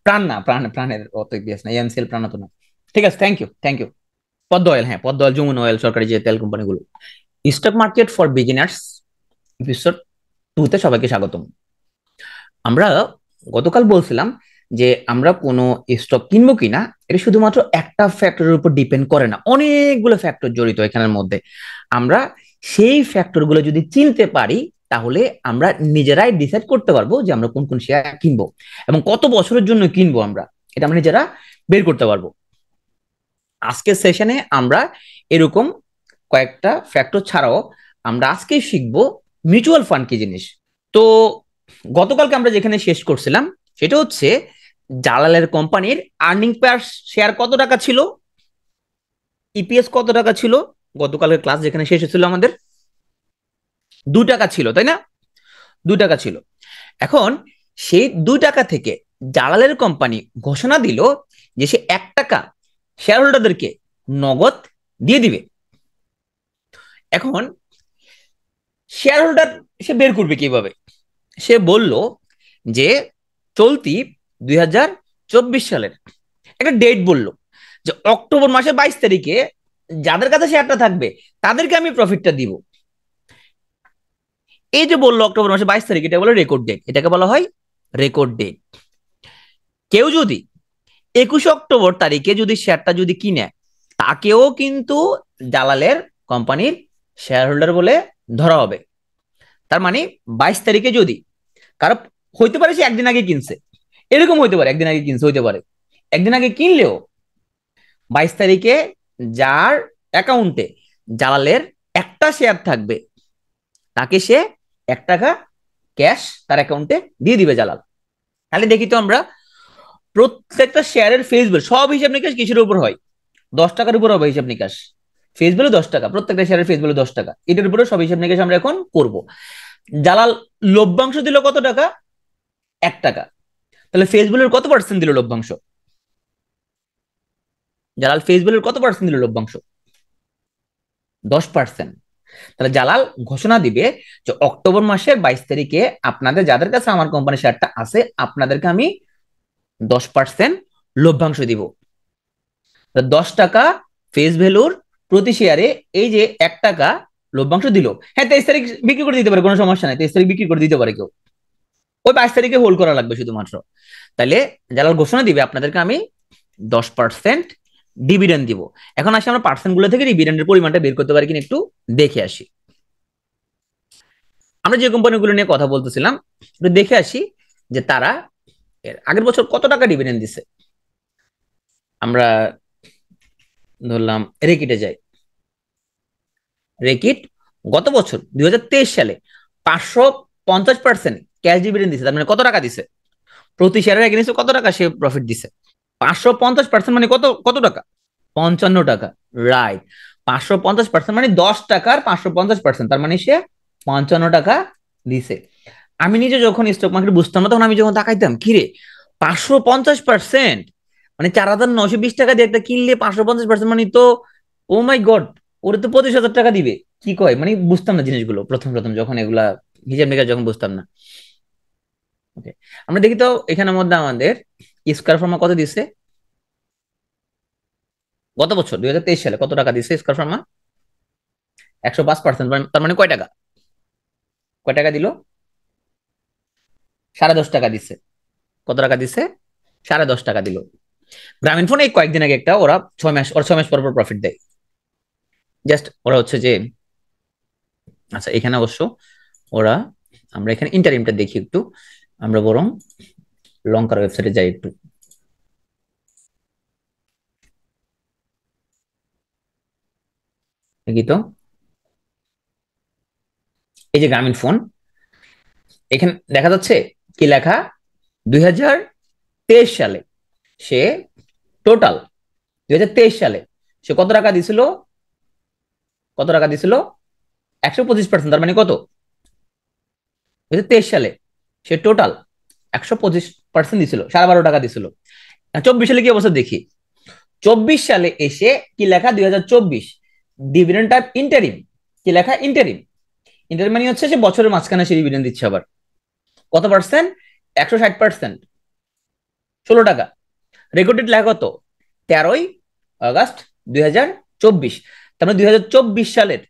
প্রাণ না, প্রাণের অত ইপিএস না, এমসিএল প্রাণ তো না। ঠিক আছে, থ্যাংক ইউ থ্যাংক ইউ। পদ্ম অয়েল, হ্যাঁ পদ্ম অয়েল, যমুনা অয়েল, সরকারি যে তেল কোম্পানিগুলো। Stock market for beginners episode 2 তে সবাইকে স্বাগতম। আমরা গতকাল বলছিলাম যে আমরা কোনো স্টক কিনবো কিনা এটা শুধুমাত্র একটা ফ্যাক্টরের উপর ডিপেন্ড করে না, অনেকগুলো ফ্যাক্টর জড়িত এখানের মধ্যে। আমরা সেই ফ্যাক্টরগুলো যদি চিনতে পারি তাহলে আমরা নিজেরাই ডিসাইড করতে পারবো যে আমরা কোন কোন শেয়ার কিনবো এবং কত বছরের জন্য কিনবো, আমরা এটা আমরা নিজেরা বের করতে পারবো। আজকের সেশনে আমরা এরকম কয়েকটা ফ্যাক্টর ছাড়াও আমরা আজকেই শিখবো মিউচুয়াল ফান্ড কি জিনিস। তো গতকালকে আমরা যেখানে শেষ করছিলাম সেটা হচ্ছে জালালের কোম্পানির আর্নিং পার শেয়ার কত টাকা ছিল, ইপিএস কত টাকা ছিল। গতকালের ক্লাস যেখানে শেষ হয়েছিল আমাদের 2 টাকা ছিল, তাই না? 2 টাকা ছিল। এখন সেই 2 টাকা থেকে জালালের কোম্পানি ঘোষণা দিল যে সে 1 টাকা শেয়ার হোল্ডারদেরকে নগদ দিয়ে দিবে। এখন শেয়ার হোল্ডার সে বের করবে কিভাবে? সে বলল যে চলতি 2024 সালের একটা ডেট বলল যে অক্টোবর মাসের 22 তারিখে যাদের কাছে শেয়ারটা থাকবে তাদেরকে আমি প্রফিটটা দিব। এই যে বললো অক্টোবর মাসের 22 তারিখ, এটা বলে রেকর্ড ডেট, এটাকে বলা হয় রেকর্ড ডেট। কেউ যদি 21 অক্টোবর তারিখে যদি শেয়ারটা যদি কিনে, তাকেও কিন্তু জালালের কোম্পানির শেয়ার হোল্ডার বলে ধরা হবে। তার মানে 22 তারিখে যদি কারো, হইতে পারে সে একদিন আগে কিনছে, এরকম হইতে পারে একদিন আগে কিনছে, হইতে পারে একদিন আগে কিনলেও 22 তারিখে যার অ্যাকাউন্টে জালালের একটা শেয়ার থাকবে তাকে সে 1 টাকা ক্যাশ তার অ্যাকাউন্টে দিয়ে দিবে জালাল। তাহলে দেখি তো আমরা প্রত্যেকটা শেয়ারের ফেস ভ্যালু, সব হিসাব নিকাশ কিসের উপর হয়? 10 টাকার উপর হবে হিসাব নিকাশ। ফেস ভ্যালু 10 টাকা, প্রত্যেকটা শেয়ারের ফেস ভ্যালু 10 টাকা, এটার উপরে সব হিসাব নিকাশ আমরা এখন করব। জালাল লভ্যাংশ দিল কত টাকা? 1 টাকা। তাহলে ফেস ভ্যালুর কত পার্সেন্ট দিল লভ্যাংশ? জালাল ফেস ভ্যালুর কত পার্সেন্ট দিল লভ্যাংশ? 10%। তাহলে জালাল ঘোষণা দিবে যে অক্টোবর মাসের 22 তারিখে আপনাদের যাদের কাছে আমার কোম্পানির শেয়ারটা আছে আপনাদেরকে আমি 10% লভ্যাংশ দিব। 10 টাকা ফেস ভ্যালুর প্রতি শেয়ারে এই যে 1 টাকা লভ্যাংশ দিল। হ্যাঁ 23 তারিখ বিক্রি করে দিতে পারে, কোনো সমস্যা নাই, 23 তারিখ বিক্রি করে দিতে পারে কেউ, ওই 22 তারিখে হোল্ড করা লাগবে শুধুমাত্র। তাহলে জালাল ঘোষণা দিবে আপনাদেরকে আমি 10% ডিভিডেন্ড দিব। এখন আসি আমরা পার্সেন্ট গুলো থেকে ডিভিডেন্ডের পরিমাণটা বের করতে পারি কিনা একটু দেখে আসি। আমরা যে কোম্পানিগুলো নিয়ে কথা বলতেছিলাম একটু দেখে আসি যে তারা এর আগের বছর কত টাকা ডিভিডেন্ড দিছে। আমরা ধরলাম রেকিটে যাই। রেকিট গত বছর 2023 সালে 550% ক্যাশ ডিভিডেন্ড দিছে। তার মানে কত টাকা দিছে? প্রতি শেয়ারের এগেইনস্টে কত টাকা সে প্রফিট দিছে? 550% মানে কত, কত টাকা? 55 টাকা। রাইট, 550% মানে 10 টাকার 550%, তার মানে সে 55 টাকা দিছে। আমি নিজে যখন স্টক মার্কেট বুঝতাম না তখন আমি যখন তাকাইতাম, কিরে 550% মানে 4,920 টাকা দিয়ে একটা কিনলে 550% মানে তো, ও মাই গড, ওরে তো 25,000 টাকা দিবে। কি কয়, মানে বুঝতাম না জিনিসগুলো প্রথম প্রথম যখন এগুলা হিসাব নিকাশ যখন বুঝতাম না। ওকে, আমরা দেখি তো এখানের মধ্যে আমাদের স্কয়ার ফার্মা কত দিছে গত বছর 2023 সালে, কত টাকা দিছে স্কয়ার ফার্মা? 105%, তার মানে কয় টাকা, কয় টাকা দিল? 10.5 টাকা দিছে। কত টাকা দিছে? 10.5 টাকা দিল। গ্রামীণ ফোন এই কয়েকদিন আগে একটা ওরা 6 মাস, ওরা 6 মাস পর পর প্রফিট দেয়। জাস্ট ওরা হচ্ছে যে, আচ্ছা এখানে অবশ্য ওরা, আমরা এখানে ইন্টারিমটা দেখি একটু, আমরা বরং লঙ্কার ওয়েবসাইটে যাই একটু দেখি তো। এই যে গ্রামীণ ফোন, এখানে দেখা যাচ্ছে কি লেখা, 2023 সালে সে টোটাল 2023 সালে সে কত টাকা দিছিল? কত টাকা দিছিল? 125%, তার মানে কত? 2023 সালে সে টোটাল 125% দিছিল, 12.5 টাকা দিছিল। 24 সালে কি অবস্থা দেখি। 24 সালে এসে কি লেখা, 2024 ডিভিডেন্ড টাইপ ইন্টারিম, কি লেখা? ইন্টারিম। ইন্টারিম মানে হচ্ছে যে বছরের মাঝখানে সে ডিভিডেন্ড দিচ্ছে আবার। কত পার্সেন্ট? 160%, 16 টাকা। রেকর্ডেড লেখা কত? 13ই আগস্ট 2024। তার মানে 2024 সালের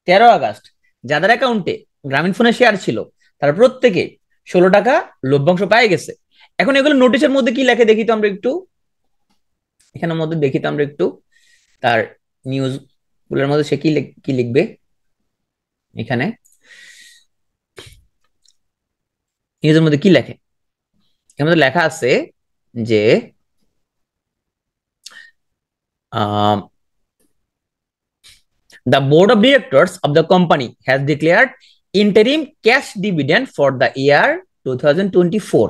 13 আগস্ট যাদের অ্যাকাউন্টে গ্রামীণ ফোনের শেয়ার ছিল তারা প্রত্যেকে 16 টাকা লভ্যাংশ পেয়ে গেছে। এখন এগুলো নোটিশের মধ্যে কি লেখে দেখি তো আমরা একটু, এখানের মধ্যে দেখি তো আমরা একটু তার নিউজ গুলোর মধ্যে সে কি লিখবে। এখানে নিউজের মধ্যে কি লেখে, এর মধ্যে লেখা আছে যে the board of directors of the company has declared interim cash dividend for the year 2024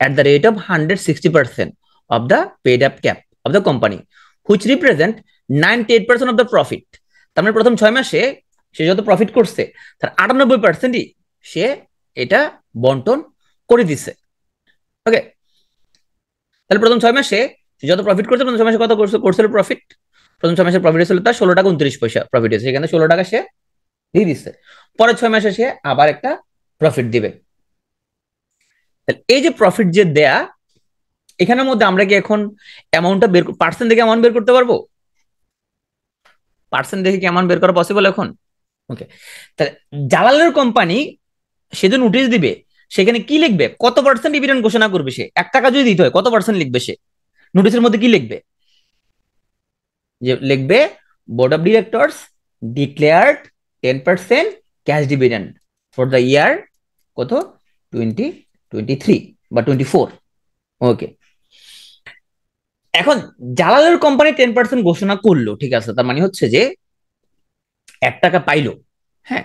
at the rate of 160% of the paid up cap of the company, which represent 98% of the profit. তার মানে প্রথম 6 মাসে সে যত profit করছে তার 98%ই সে এটা বন্টন করে দিছে। ওকে, তাহলে প্রথম 6 মাসে সে যত প্রফিট করছে, প্রথম 6 মাসে কত করছিল প্রফিট? প্রথম 6 মাসের প্রফিট ছিল তার 16 টাকা 29 পয়সা প্রফিট হয়েছে, সেখানে 16 টাকা সে দিয়ে দিচ্ছে। পরের 6 মাসে সে আবার একটা প্রফিট দিবে। এই যে প্রফিট যে দেয়া, এখানের মধ্যে আমরা কি এখন অ্যামাউন্টটা বের, পার্সেন্ট দেখে অ্যামাউন্ট বের করতে পারবো? পার্সেন্ট দেখে কি অ্যামাউন্ট বের করা পসিবল এখন? ওকে, তাহলে জালালের কোম্পানি সে যে নোটিশ দিবে সেখানে কি লিখবে, কত পার্সেন্ট ডিভিডেন্ড ঘোষণা করবে সে? 1 টাকা যদি দিতে হয় কত পার্সেন্ট লিখবে সে? নোটিশের মধ্যে কি লিখবে? যে লিখবে board of directors declared 10% cash dividend for the year কত 2023 বা 24। ওকে, এখন জালালের কোম্পানি 10% ঘোষণা করলো, ঠিক আছে, তার মানে হচ্ছে যে 1 টাকা পাইলো। হ্যাঁ,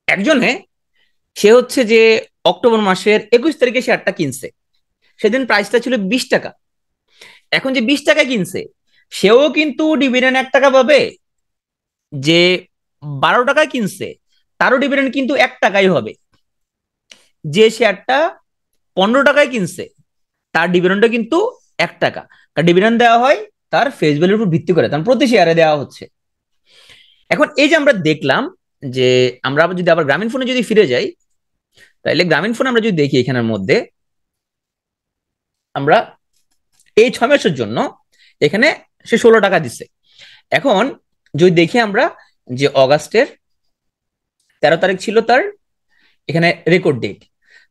একজনে সে হচ্ছে যে অক্টোবর মাসের 21 তারিখে শেয়ারটা কিনছে, সেদিন প্রাইসটা ছিল 20 টাকা। এখন যে 20 টাকা কিনছে সেও কিন্তু ডিভিডেন্ড 1 টাকা পাবে, যে 12 টাকায় কিনছে তারও ডিভিডেন্ড কিন্তু 1 টাকাই হবে, যে শেয়ারটা 15 টাকায় কিনছে তার ডিভিডেন্ডও কিন্তু 1 টাকা। কারণ ডিভিডেন্ড দেওয়া হয় তার ফেস ভ্যালুর উপর ভিত্তি করে, তার প্রতি শেয়ারে দেওয়া হচ্ছে। এখন এই যে আমরা দেখলাম যে আমরা যদি আবার গ্রামীণ ফোনে যদি ফিরে যাই, তাহলে গ্রামীণ ফোন আমরা যদি দেখি এখানের মধ্যে আমরা এই 6 মাসের জন্য এখানে সে 16 টাকা দিচ্ছে। এখন যদি দেখি আমরা যে অগাস্টের 13 তারিখ ছিল তার এখানে রেকর্ড ডেট,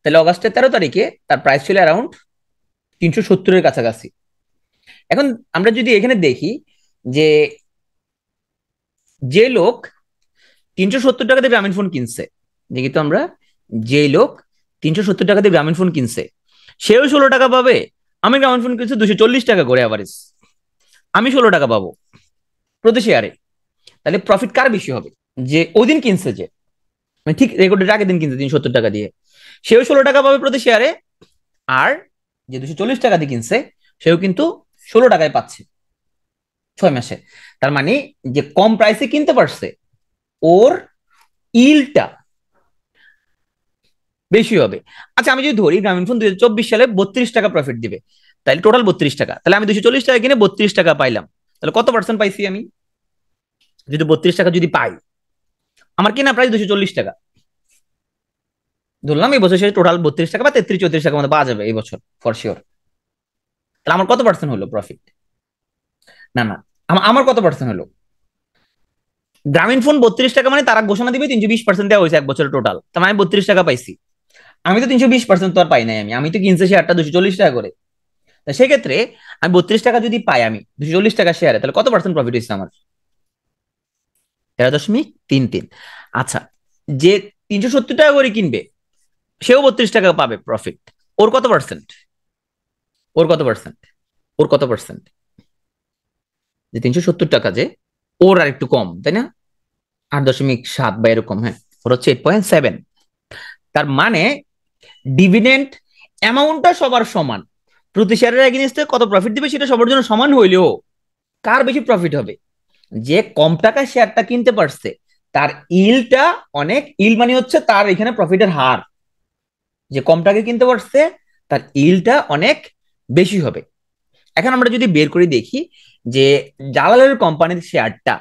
তাহলে অগাস্টের 13 তারিখে তার প্রাইস ছিল অ্যারাউন্ড 370-এর কাছাকাছি। এখন আমরা যদি এখানে দেখি যে যে লোক 370 টাকা দিয়ে গ্রামীণ ফোন কিনছে, দেখি তো আমরা, যে লোক 370 টাকা দিয়ে গ্রামীণ ফোন কিনছে সেও 16 টাকা পাবে। আমি গ্রামীণ ফোন কিনছি 240 টাকা করে অ্যাভারেজ, আমি 16 টাকা পাবো প্রতি শেয়ারে। তাহলে প্রফিট কার বেশি হবে? যে ওই দিন কিনছে, যে মানে ঠিক রেকর্ডের আগের দিন কিনছে 370 টাকা দিয়ে, সেও 16 টাকা পাবে প্রতি শেয়ারে। আর যে 240 টাকা দিয়ে কিনছে সেও কিন্তু 16 টাকায় পাচ্ছে 6 মাসে। তার মানে যে কম প্রাইসে কিনতে পারছে ওর ইলটা বেশি হবে। আচ্ছা, আমি যদি ধরি গ্রামীণ ফোন 2024 সালে 32 টাকা প্রফিট দিবে, তাহলে টোটাল 32 টাকা, তাহলে আমি 240 টাকা কিনে 32 টাকা পাইলাম, তাহলে কত পার্সেন্ট পাইছি আমি? যদি 32 টাকা যদি পাই, আমার কিনা প্রাইস 240 টাকা, ধরলাম এই বছর শেষে টোটাল 32 টাকা বা 33-34 টাকার মধ্যে পাওয়া যাবে এই বছর ফর শিওর। তাহলে আমার কত পার্সেন্ট হলো প্রফিট? না না, আমার কত পার্সেন্ট হলো? গ্রামীণ ফোন 32 টাকা মানে তারা ঘোষণা দিবে 320% দেওয়া হয়েছে এক বছরের টোটাল, তার মানে 32 টাকা পাইছি। আমি তো 320% তো আর পাই নাই, আমি তো কিনছি শেয়ারটা 240 টাকা করে। তা সেক্ষেত্রে আমি 32 টাকা যদি পাই আমি 240 টাকা শেয়ারে, তাহলে কত পার্সেন্ট প্রফিট হয়েছে আমার? 13.33। আচ্ছা, যে 370 টাকা করে কিনবে সেও 32 টাকা পাবে প্রফিট, ওর কত পার্সেন্ট? ওর কত পার্সেন্ট? ওর কত পার্সেন্ট? যে 370 টাকা, যে ওর আর একটু কম, তাই না? 8.7 বা এরকম, হ্যাঁ, ওর হচ্ছে 8.7। তার মানে ডিভিডেন্ড অ্যামাউন্টটা সবার সমান, প্রতি শেয়ারের এগেইনস্টে কত প্রফিট দিবে সেটা সবার জন্য সমান হইলেও কার বেশি প্রফিট হবে? যে কম টাকায় শেয়ারটা কিনতে পারছে তার ইলটা অনেক, ইল মানে হচ্ছে তার এখানে প্রফিটের হার, যে কম টাকায় কিনতে পারছে তার ইলটা অনেক বেশি হবে। এখন আমরা যদি বের করে দেখি যে জালালের কোম্পানির শেয়ারটা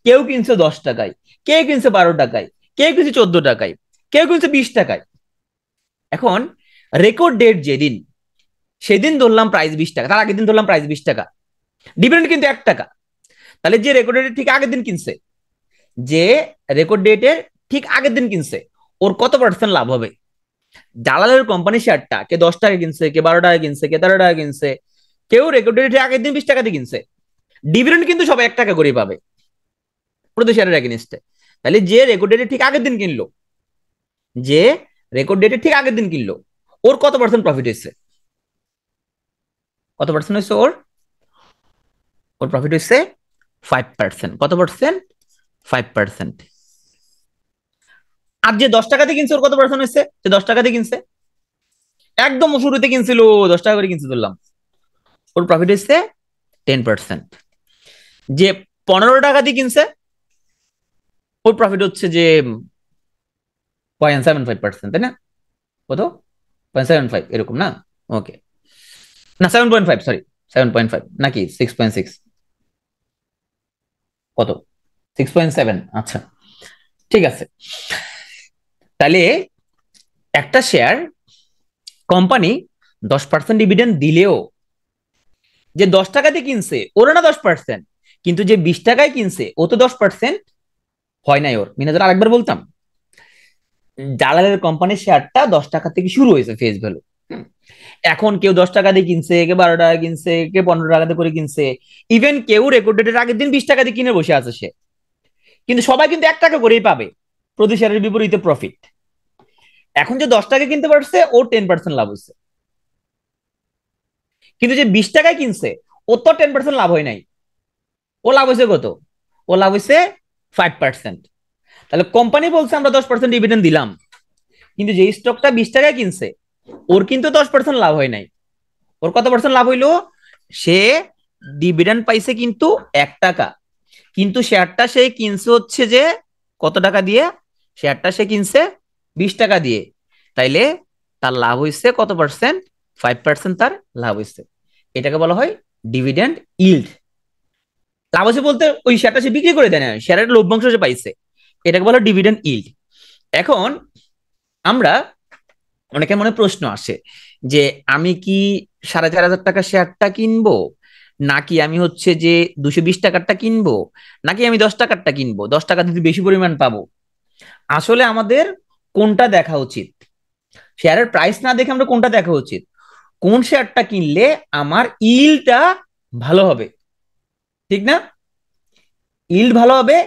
কেউ কিনছে 10 টাকায়, কেউ কিনছে 12 টাকায়, কেউ কিনছে 14 টাকায়, কেউ কিনছে 20 টাকায়। এখন রেকর্ড ডেট যেদিন, সেদিন ধরলাম প্রাইস 20 টাকা, তার আগের দিন ধরলাম প্রাইস 20 টাকা, ডিফারেন্ট কিন্তু 1 টাকা। তাহলে যে রেকর্ড ডেটের ঠিক আগের দিন কিনছে, যে রেকর্ড ডেটের ঠিক আগের দিন কিনছে, ওর কত পার্সেন্ট লাভ হবে? জালালের কোম্পানি শেয়ারটা কে 10 টাকা কিনছে, কে 12 টাকা কিনছে, কে 13 টাকা কিনছে, কেউ রেকর্ড ডেটের আগের দিন 20 টাকা দিয়ে কিনছে, ডিভিডেন্ড কিন্তু সবাই 1 টাকা করে পাবে প্রতি শেয়ারের এগেইনস্টে। তাহলে যে রেকর্ড ডেটের ঠিক আগের দিন কিনলো, যে রেকর্ড ডেটের ঠিক আগের দিন কিনলো, ওর কত পার্সেন্ট প্রফিট হয়েছে? কত পার্সেন্ট হয়েছে ওর? ওর প্রফিট হয়েছে 5%। কত পার্সেন্ট? 5%। আর যে 10 টাকা দিয়ে কিনছে, ওর কত পার্সেন্ট হয়েছে? যে 10 টাকা দিয়ে কিনছে, একদম শুরুতে কিনছিল 10 টাকা করে কিনছে ধরলাম, ওর প্রফিট হয়েছে 10%। যে 15 টাকা দিয়ে কিনছে, ওর প্রফিট হচ্ছে যে 0.75%, তাই না? কত? 0.75 এরকম না? ওকে, না 7.5, সরি 7.5 নাকি 6.6, কত? 6.7, আচ্ছা ঠিক আছে। তাহলে একটা শেয়ার কোম্পানি 10% ডিভিডেন্ড দিলেও, যে 10 টাকাতে কিনছে ওর না 10%, কিন্তু যে 20 টাকায় কিনছে ও তো 10% হয় নাই ওর। মিনাজার আরেকবার বলতাম, জালালের কোম্পানির শেয়ারটা 10 টাকা থেকে শুরু হয়েছে ফেস ভ্যালু। এখন কেউ 10 টাকা দিয়ে কিনছে, কে 12 টাকা কিনছে, কে 15 টাকাতে করে কিনছে, ইভেন কেউ রেকর্ড ডেটের আগের দিন 20 টাকা দিয়ে কিনে বসে আছে সে, কিন্তু সবাই কিন্তু 1 টাকা করেই পাবে প্রতি শেয়ারের বিপরীতে প্রফিট। এখন যে 10 টাকা কিনতে পারছে ও 10% লাভ হচ্ছে, কিন্তু যে 20 টাকায় কিনছে ও তো 10% লাভ হয় নাই, ও লাভ হয়েছে কত? ও লাভ হয়েছে 5%। তাহলে কোম্পানি বলছে আমরা 10% ডিভিডেন্ড দিলাম, কিন্তু যে স্টকটা 20 টাকায় কিনছে ওর কিন্তু 10% লাভ হয় নাই। ওর কত পার্সেন্ট লাভ হইলো? সে ডিভিডেন্ড পাইছে কিন্তু 1 টাকা, কিন্তু শেয়ারটা সে কিনছে হচ্ছে যে কত টাকা দিয়ে? শেয়ারটা সে কিনছে 20 টাকা দিয়ে। তাইলে তার লাভ হয়েছে কত পার্সেন্ট? 5% তার লাভ হয়েছে। এটাকে বলা হয় ডিভিডেন্ড ইল্ড। লাভ হয়েছে বলতে ওই শেয়ারটা সে বিক্রি করে দেয় না, শেয়ারের লভ্যাংশ সে পাইছে, এটাকে বলা হয় ডিভিডেন্ড ইল্ড। এখন আমরা, অনেকের মনে প্রশ্ন আসে যে আমি কি 4,500 টাকা শেয়ারটা কিনবো, নাকি আমি হচ্ছে যে 220 টাকারটা কিনবো, নাকি আমি 10 টাকারটা কিনবো, 10 টাকা যদি বেশি পরিমাণ পাবো? আসলে আমাদের কোনটা দেখা উচিত? শেয়ারের প্রাইস না দেখে আমরা কোনটা দেখা উচিত? কোন শেয়ারটা কিনলে আমার ইল্ডটা ভালো হবে, ঠিক না? ইল্ড ভালো হবে,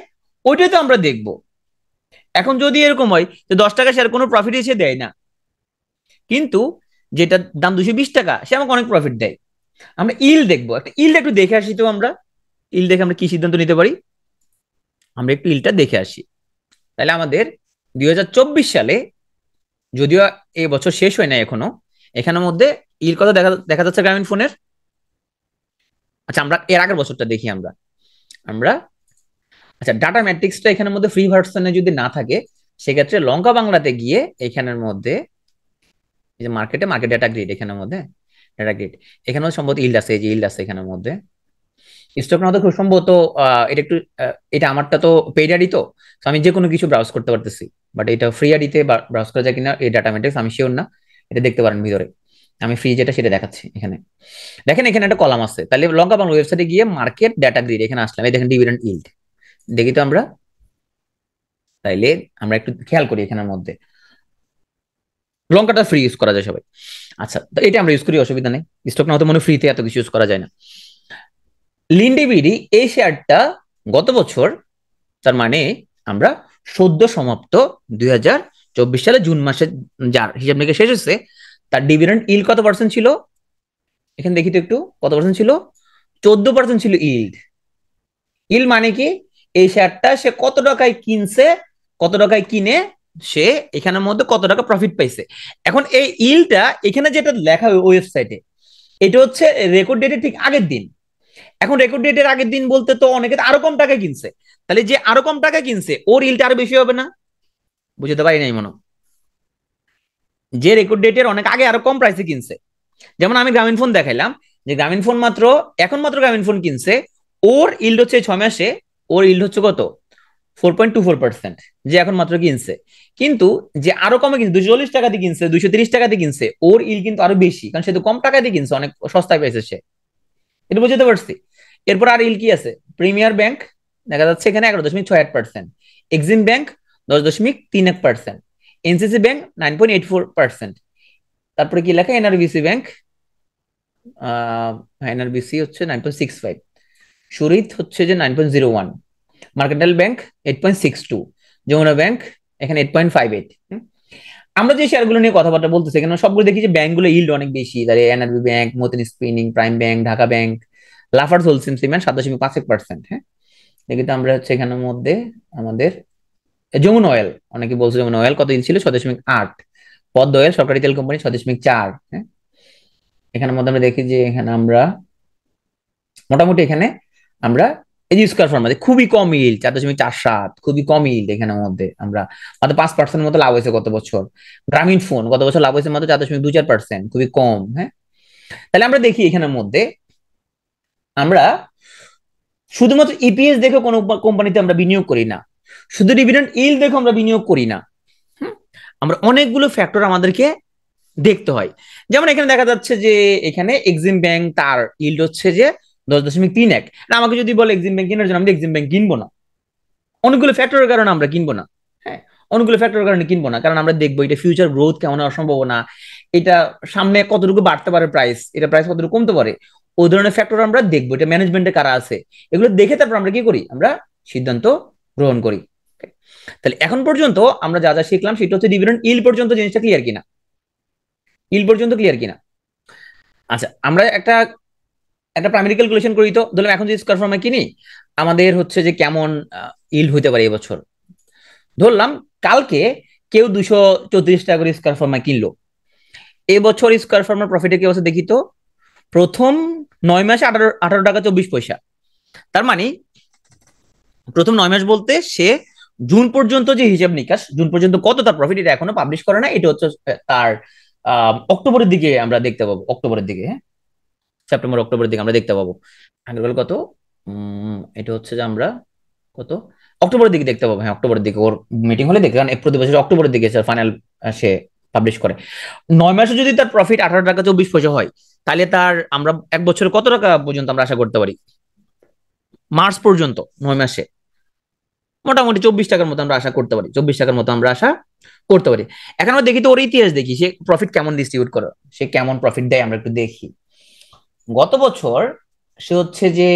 ওইটাই তো আমরা দেখবো। এখন যদি এরকম হয় যে 10 টাকা শেয়ার কোনো প্রফিট এসে দেয় না, কিন্তু যেটা দাম 220 টাকা সে আমাকে অনেক প্রফিট দেয়, আমরা ইল দেখবো। একটা ইল একটু দেখে আসি তো আমরা, ইল দেখে আমরা কি সিদ্ধান্ত নিতে পারি? আমরা একটু ইলটা দেখে আসি। তাহলে আমাদের 2024 সালে, যদিও এই বছর শেষ হয় না এখনো, এখানের মধ্যে ইল কত দেখা দেখা যাচ্ছে গ্রামীণ ফোনের? আচ্ছা আমরা এর আগের বছরটা দেখি। আমরা আমরা আচ্ছা, ডাটা ম্যাট্রিক্সটা এখানের মধ্যে ফ্রি ভার্সনে যদি না থাকে, সেক্ষেত্রে লঙ্কা বাংলাতে গিয়ে এখানের মধ্যে এই যে মার্কেট ডাটা গ্রিড, এখানের মধ্যে ডাটা গ্রিড, এখানে সম্ভবত ইল্ড আছে, এই যে ইল্ড আছে এখানের মধ্যে। স্টক না তো খুব সম্ভবত এটা একটু এটা আমারটা তো পেইড আইডি, তো আমি যে কোনো কিছু ব্রাউজ করতে পারতেছি, বাট এটা ফ্রি আইডিতে ব্রাউজ করা যায় কিনা এই ডাটা ম্যাট্রিক্স আমি শিওর না। এটা দেখতে পারেন ভিতরে, আমি ফ্রি যেটা সেটা দেখাচ্ছি এখানে। দেখেন এখানে একটা কলাম আছে, তাহলে লঙ্কা বাংলা ওয়েবসাইটে গিয়ে মার্কেট ডাটা গ্রিড এখানে আসলাম, এই দেখেন ডিভিডেন্ড ইল্ড দেখি তো আমরা। তাইলে আমরা একটু খেয়াল করি এখানের মধ্যে লঙ্কাটা ফ্রি ইউজ করা যায় সবাই। আচ্ছা, তো এটা আমরা ইউজ করি, অসুবিধা নেই। স্টক না হতে মনে ফ্রিতে এত কিছু ইউজ করা যায় না। লিন্ডিবিডি এই শেয়ারটা গত বছর, তার মানে আমরা সদ্য সমাপ্ত 2024 সালে জুন মাসে যার হিসাব নিকেশ শেষ হচ্ছে, তার ডিভিডেন্ড ইল্ড কত পার্সেন্ট ছিল? এখানে দেখি তো একটু কত পার্সেন্ট ছিল? 14% ছিল ইল্ড। ইল্ড মানে কি? এই শেয়ারটা সে কত টাকায় কিনছে, কত টাকায় কিনে সে এখানের মধ্যে কত টাকা প্রফিট পাইছে। এখন এই ইল্ডটা এখানে যেটা লেখা ওয়েবসাইটে, এটা হচ্ছে রেকর্ড ডেটের ঠিক আগের দিন। এখন রেকর্ড ডেটের আগের দিন বলতে তো অনেকে আরো কম টাকায় কিনছে, তাহলে যে আরো কম টাকায় কিনছে ওর ইল্ড আরো বেশি হবে না? বুঝতে পারি নাই মনে। যে রেকর্ড ডেটের অনেক আগে আরো কম প্রাইসে কিনছে, যেমন আমি গ্রামীণ ফোন দেখাইলাম, যে গ্রামীণ ফোন এখন মাত্র গ্রামীণ ফোন কিনছে, ওর ইল্ড হচ্ছে 6 মাসে, ওর ইল্ড হচ্ছে কত? 4.24%, যে এখন মাত্র কিনছে। কিন্তু যে আরো কমে কিনছে, 240 টাকা দিয়ে কিনছে, 230 টাকা দিয়ে কিনছে, ওর ইল কিন্তু আরো বেশি, কারণ সে তো কম টাকা দিয়ে কিনছে, অনেক সস্তায় পেয়েছে সে। এটা বুঝতে পারছি। এরপর আর ইল কি আছে? প্রিমিয়ার ব্যাংক দেখা যাচ্ছে এখানে 11.68%, এক্সিম ব্যাংক 10.31%, এনসিসি ব্যাংক 9.84%, তারপরে কি লেখা? এনআরবিসি ব্যাংক, এনআরবিসি হচ্ছে 9.65, সুরিত হচ্ছে যে 9.01, মার্কেন্টাইল ব্যাংক 8.62, যমুনা ব্যাংক এখানে 8.58। আমরা যে শেয়ারগুলো নিয়ে কথাবার্তা বলতেছি এখানে সবগুলো দেখি যে ব্যাংকগুলো ইল্ড অনেক বেশি, তাহলে NRB bank, Matin spinning, prime bank, Dhaka bank, Lafarge Holcim cement 7.5%। হ্যাঁ, দেখি তো আমরা হচ্ছে এখানের মধ্যে আমাদের যমুনা অয়েল, অনেকে বলছে যমুনা অয়েল কত ইল ছিল? 6.8। পদ্ম অয়েল সরকারি তেল কোম্পানি 6.4। হ্যাঁ, এখানের মধ্যে আমরা দেখি যে এখানে আমরা মোটামুটি এখানে আমরা এই যে স্কয়ার ফার্মাতে খুবই কম ইল্ড, 4.47, খুবই কম ইল্ড। এখানের মধ্যে আমরা মাত্র 5% মতো লাভ হয়েছে গত বছর। গ্রামীণ ফোন গত বছর লাভ হয়েছে মাত্র 4.24%, খুবই কম। হ্যাঁ, তাহলে আমরা দেখি এখানের মধ্যে আমরা শুধুমাত্র ইপিএস দেখে কোনো কোম্পানিতে আমরা বিনিয়োগ করি না, শুধু ডিভিডেন্ড ইল্ড দেখে আমরা বিনিয়োগ করি না। আমরা অনেকগুলো ফ্যাক্টর আমাদেরকে দেখতে হয়। যেমন এখানে দেখা যাচ্ছে যে এখানে এক্সিম ব্যাংক তার ইল্ড হচ্ছে যে 10.31। আমাকে যদি বলে এক্সিম ব্যাংক কেনার জন্য, আমি এক্সিম ব্যাংক কিনবো না। অনেকগুলো ফ্যাক্টরের কারণে আমরা কিনবো না। হ্যাঁ, অনেকগুলো ফ্যাক্টরের কারণে কিনবো না, কারণ আমরা দেখবো এটা ফিউচার গ্রোথ কেমন হওয়ার সম্ভাবনা, এটা সামনে কতটুকু বাড়তে পারে প্রাইস, এটা প্রাইস কতটুকু কমতে পারে, ওই ধরনের ফ্যাক্টর আমরা দেখবো। এটা ম্যানেজমেন্টে কারা আছে এগুলো দেখে তারপর আমরা কি করি? আমরা সিদ্ধান্ত গ্রহণ করি। তাহলে এখন পর্যন্ত আমরা যা যা শিখলাম সেটা হচ্ছে ডিভিডেন্ড ইল পর্যন্ত জিনিসটা ক্লিয়ার কিনা? ইল পর্যন্ত ক্লিয়ার কিনা? আচ্ছা, আমরা একটা একটা প্রাইমারি ক্যালকুলেশন করি তো। ধরলাম এখন যদি স্কয়ার ফার্মে কিনি, আমাদের হচ্ছে যে কেমন ইল হতে পারে এবছর। ধরলাম কালকে কেউ 234 টাকা করে স্কয়ার ফার্মে কিনলো, এবছর স্কয়ার ফার্মের প্রফিটে কি অবস্থা দেখি তো। প্রথম 9 মাসে 18 টাকা 24 পয়সা। তার মানে প্রথম 9 মাস বলতে সে জুন পর্যন্ত যে হিসাব নিকাশ, জুন পর্যন্ত কত তার প্রফিট, এটা এখনো পাবলিশ করে না। এটা হচ্ছে তার অক্টোবরের দিকে আমরা দেখতে পাবো, অক্টোবরের দিকে। হ্যাঁ, সেপ্টেম্বর অক্টোবরের দিকে আমরা দেখতে পাবো। আগের কত, এটা হচ্ছে যে আমরা কত অক্টোবরের দিকে দেখতে পাবো। হ্যাঁ, অক্টোবরের দিকে ওর মিটিং হলে দেখতে, কারণ প্রতি বছর অক্টোবরের দিকে স্যার ফাইনাল সে পাবলিশ করে। 9 মাসে যদি তার প্রফিট 18 টাকা 24 পয়সা হয়, তাহলে তার আমরা এক বছরে কত টাকা পর্যন্ত আমরা আশা করতে পারি? মার্চ পর্যন্ত 9 মাসে মোটামুটি 24 টাকার মতো আমরা আশা করতে পারি, 24 টাকার মতো আমরা আশা করতে পারি। এখন আমরা দেখি তো ওর ইতিহাস দেখি, সে প্রফিট কেমন ডিস্ট্রিবিউট করে, সে কেমন প্রফিট দেয় আমরা একটু দেখি। গত বছর সে হচ্ছে যে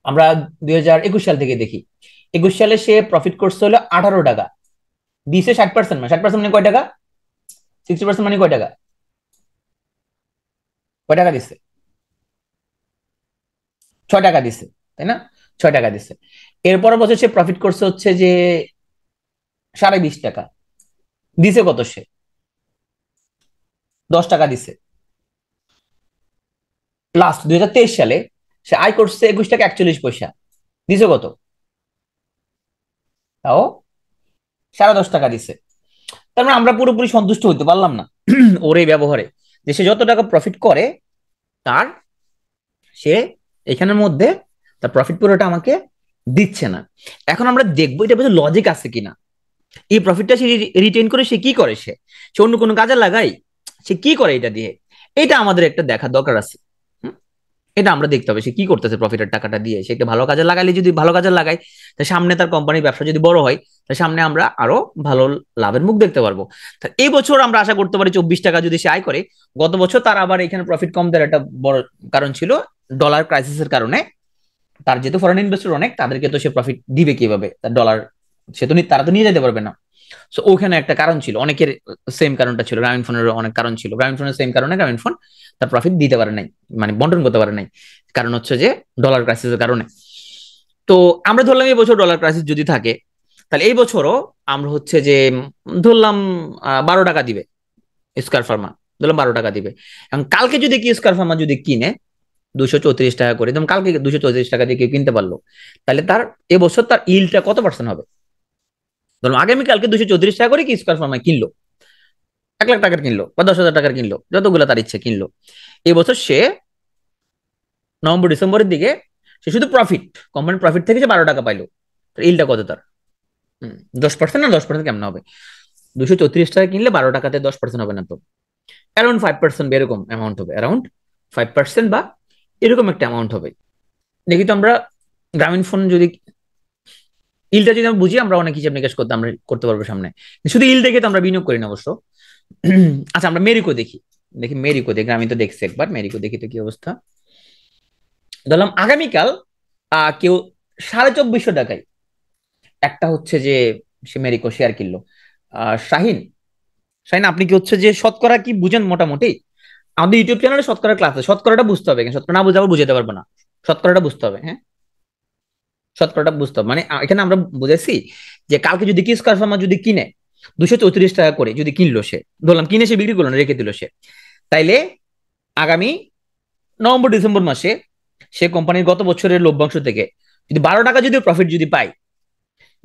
আমরা 2021 সাল থেকে দেখি, 21 সালে সে প্রফিট করছে হলো 18 টাকা, দিছে 60%। মানে 60% মানে কয় টাকা? 60% মানে কয় টাকা? কয় টাকা দিচ্ছে? 6 টাকা দিচ্ছে, তাই না? 6 টাকা দিচ্ছে। এরপর বছর সে প্রফিট করছে হচ্ছে যে 20.5 টাকা, দিছে কত সে? 10 টাকা দিছে। লাস্ট 2023 সালে সে আয় করছে 21 টাকা 41 পয়সা, দিছে কত? তাও 10.5 টাকা দিছে। তার মানে আমরা পুরোপুরি সন্তুষ্ট হইতে পারলাম না ওর এই ব্যবহারে, যে সে যত টাকা প্রফিট করে তার সে এখানের মধ্যে তার প্রফিট পুরোটা আমাকে দিচ্ছে না। এখন আমরা দেখবো এটা পেছনে লজিক আছে কিনা। এই প্রফিটটা সে রিটেন করে সে কি করে? সে সে অন্য কোনো কাজে লাগাই, সে কি করে এটা দিয়ে? এটা আমাদের একটা দেখার দরকার আছে। এটা আমরা দেখতে হবে সে কি করতেছে প্রফিটের টাকাটা দিয়ে। সে একটা ভালো কাজে লাগাইলে, যদি ভালো কাজে লাগায়, তাহলে সামনে তার কোম্পানির ব্যবসা যদি বড় হয়, তাহলে সামনে আমরা আরো ভালো লাভের মুখ দেখতে পারবো। এই বছর আমরা আশা করতে পারি 24 টাকা যদি সে আয় করে। গত বছর তার আবার এখানে প্রফিট কম দেওয়ার একটা বড় কারণ ছিল ডলার ক্রাইসিসের কারণে। তার যেহেতু ফরেন ইনভেস্টর অনেক, তাদেরকে তো সে প্রফিট দিবে কিভাবে? তার ডলার সে তো তারা তো নিয়ে যেতে পারবে না। সো ওখানে একটা কারণ ছিল, অনেকের সেম কারণটা ছিল, গ্রামীণ ফোনের অনেক কারণ ছিল। গ্রামীণ ফোনের সেম কারণে গ্রামীণ ফোন তার প্রফিট দিতে পারে নাই, মানে বন্টন করতে পারে নাই, কারণ হচ্ছে যে ডলার ক্রাইসিসের কারণে। তো আমরা ধরলাম এই বছর ডলার ক্রাইসিস যদি থাকে, তাহলে এই বছরও আমরা হচ্ছে যে ধরলাম 12 টাকা দিবে স্কয়ার ফার্মা, ধরলাম 12 টাকা দিবে। এবং কালকে যদি কি স্কয়ার ফার্মা যদি কিনে 234 টাকা করে, যেমন কালকে 234 টাকা দিয়ে কেউ কিনতে পারলো, তাহলে তার এবছর তার ইল্ডটা কত পার্সেন্ট হবে? ধরুন আগামীকালকে 234 টাকা করে কি স্কয়ার ফার্মা কিনলো, 1 লাখ টাকার কিনলো বা 10,000 টাকার কিনলো, যতগুলো তার ইচ্ছে কিনলো। এবছর সে নভেম্বর ডিসেম্বরের দিকে সে শুধু প্রফিট, কোম্পানির প্রফিট থেকে সে 12 টাকা পাইলো। ইলটা কত তার? 10% না 10% কেমন হবে? 234 টাকা কিনলে 12 টাকাতে 10% হবে না তো? অ্যারাউন্ড 5% এরকম অ্যামাউন্ট হবে, অ্যারাউন্ড 5% বা এরকম একটা অ্যামাউন্ট হবে। দেখি তো আমরা গ্রামীণ ফোন যদি ইলটা যদি আমরা বুঝি, আমরা অনেক হিসাব নিকাশ করতে আমরা করতে পারবো সামনে। শুধু ইল দেখে তো আমরা বিনিয়োগ করি না অবশ্য। আচ্ছা, আমরা মেরিকো দেখি। দেখি মেরিকো দেখি, আমি তো দেখছি একবার, মেরিকো দেখি তো কি অবস্থা। ধরলাম আগামীকাল কেউ 2450 টাকায় একটা হচ্ছে যে সে মেরিকো শেয়ার কিনলো। শাহিন, শাহিন আপনি কি হচ্ছে যে শতকরা কি বুঝেন মোটামুটি? আমাদের ইউটিউব চ্যানেলে শতকরা ক্লাস আছে, শতকরাটা বুঝতে হবে, শতকরা না বুঝে আবার বুঝাতে পারবো না। শতকরাটা বুঝতে হবে, হ্যাঁ, শতকরাটা বুঝতে হবে। মানে এখানে আমরা বুঝেছি যে কালকে যদি কিস ফার্মা যদি কিনে 234 টাকা করে যদি কিনলো সে, ধরলাম কিনে সে বিক্রি করলো না, রেখে দিল সে, তাইলে আগামী নভেম্বর ডিসেম্বর মাসে সে কোম্পানির গত বছরের লভ্যাংশ থেকে যদি 12 টাকা যদি প্রফিট যদি পায়,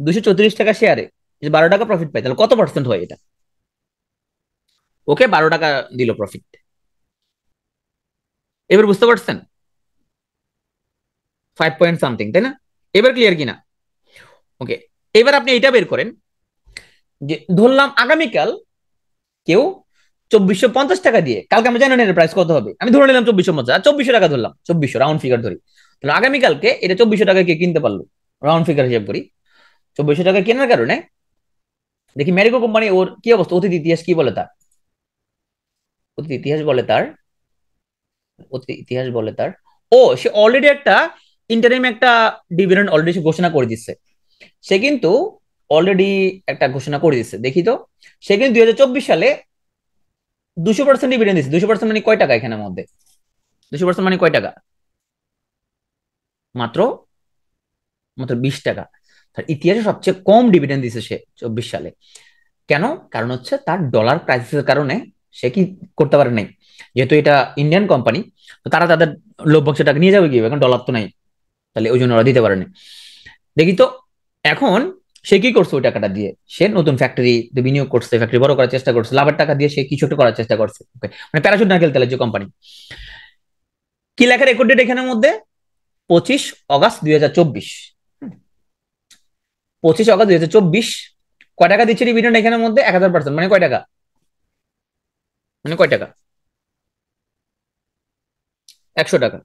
234 টাকা শেয়ারে যদি 12 টাকা প্রফিট পায়, তাহলে কত পার্সেন্ট হয় এটা? ওকে 12 টাকা দিল প্রফিট, এবার বুঝতে পারছেন? 5 পয়েন্ট সামথিং, তাই না? এবার ক্লিয়ার কিনা? ওকে, এবার আপনি এটা বের করেন যে ধরলাম আগামীকাল কেউ 2450 টাকা দিয়ে, কালকে আমরা জানি না এর প্রাইস কত হবে, আমি ধরে নিলাম 2450, আর 2400 টাকা ধরলাম, 2400 রাউন্ড ফিগার ধরি, তাহলে আগামীকালকে এটা 2400 টাকা কে কিনতে পারলো, রাউন্ড ফিগার হিসাব করি। 2400 টাকা কেনার কারণে দেখি ম্যারিকো কোম্পানি ওর কি অবস্থা, অতীত ইতিহাস কি বলে তার, অতীত ইতিহাস বলে তার, অতীত ইতিহাস বলে তার, ও সে অলরেডি একটা ইন্টারিম একটা ডিভিডেন্ড অলরেডি সে ঘোষণা করে দিচ্ছে। সে কিন্তু অলরেডি একটা ঘোষণা করে দিচ্ছে, দেখি তো। সে কিন্তু 2024 সালে 200% ডিভিডেন্ড দিচ্ছে। 200% মানে কয় টাকা এখানের মধ্যে? 200% মানে কয় টাকা? মাত্র মাত্র 20 টাকা। তার ইতিহাসে সবচেয়ে কম ডিভিডেন্ড দিচ্ছে সে 24 সালে। কেন? কারণ হচ্ছে তার ডলার ক্রাইসিসের কারণে সে কি করতে পারে নাই, যেহেতু এটা ইন্ডিয়ান কোম্পানি, তো তারা তাদের লভ্যাংশ টাকা নিয়ে যাবে কি, এখন ডলার তো নাই, তাহলে ওই জন্য ওরা দিতে পারেনি। দেখি তো এখন সে কি করছে ওই টাকাটা দিয়ে, সে নতুন ফ্যাক্টরি বিনিয়োগ করছে, ফ্যাক্টরি বড় করার চেষ্টা করছে, লাভের টাকা দিয়ে সে কিছু একটা করার চেষ্টা করছে। মানে প্যারাশুট নারকেল তেলের যে কোম্পানি, কি লেখা রেকর্ড ডেট এখানের মধ্যে? 25 অগাস্ট 2024। 25 অগাস্ট 2024 কয় টাকা দিচ্ছে ডিভিডেন্ড এখানের মধ্যে? 1000%, মানে কয় টাকা? মানে কয় টাকা? 100 টাকা।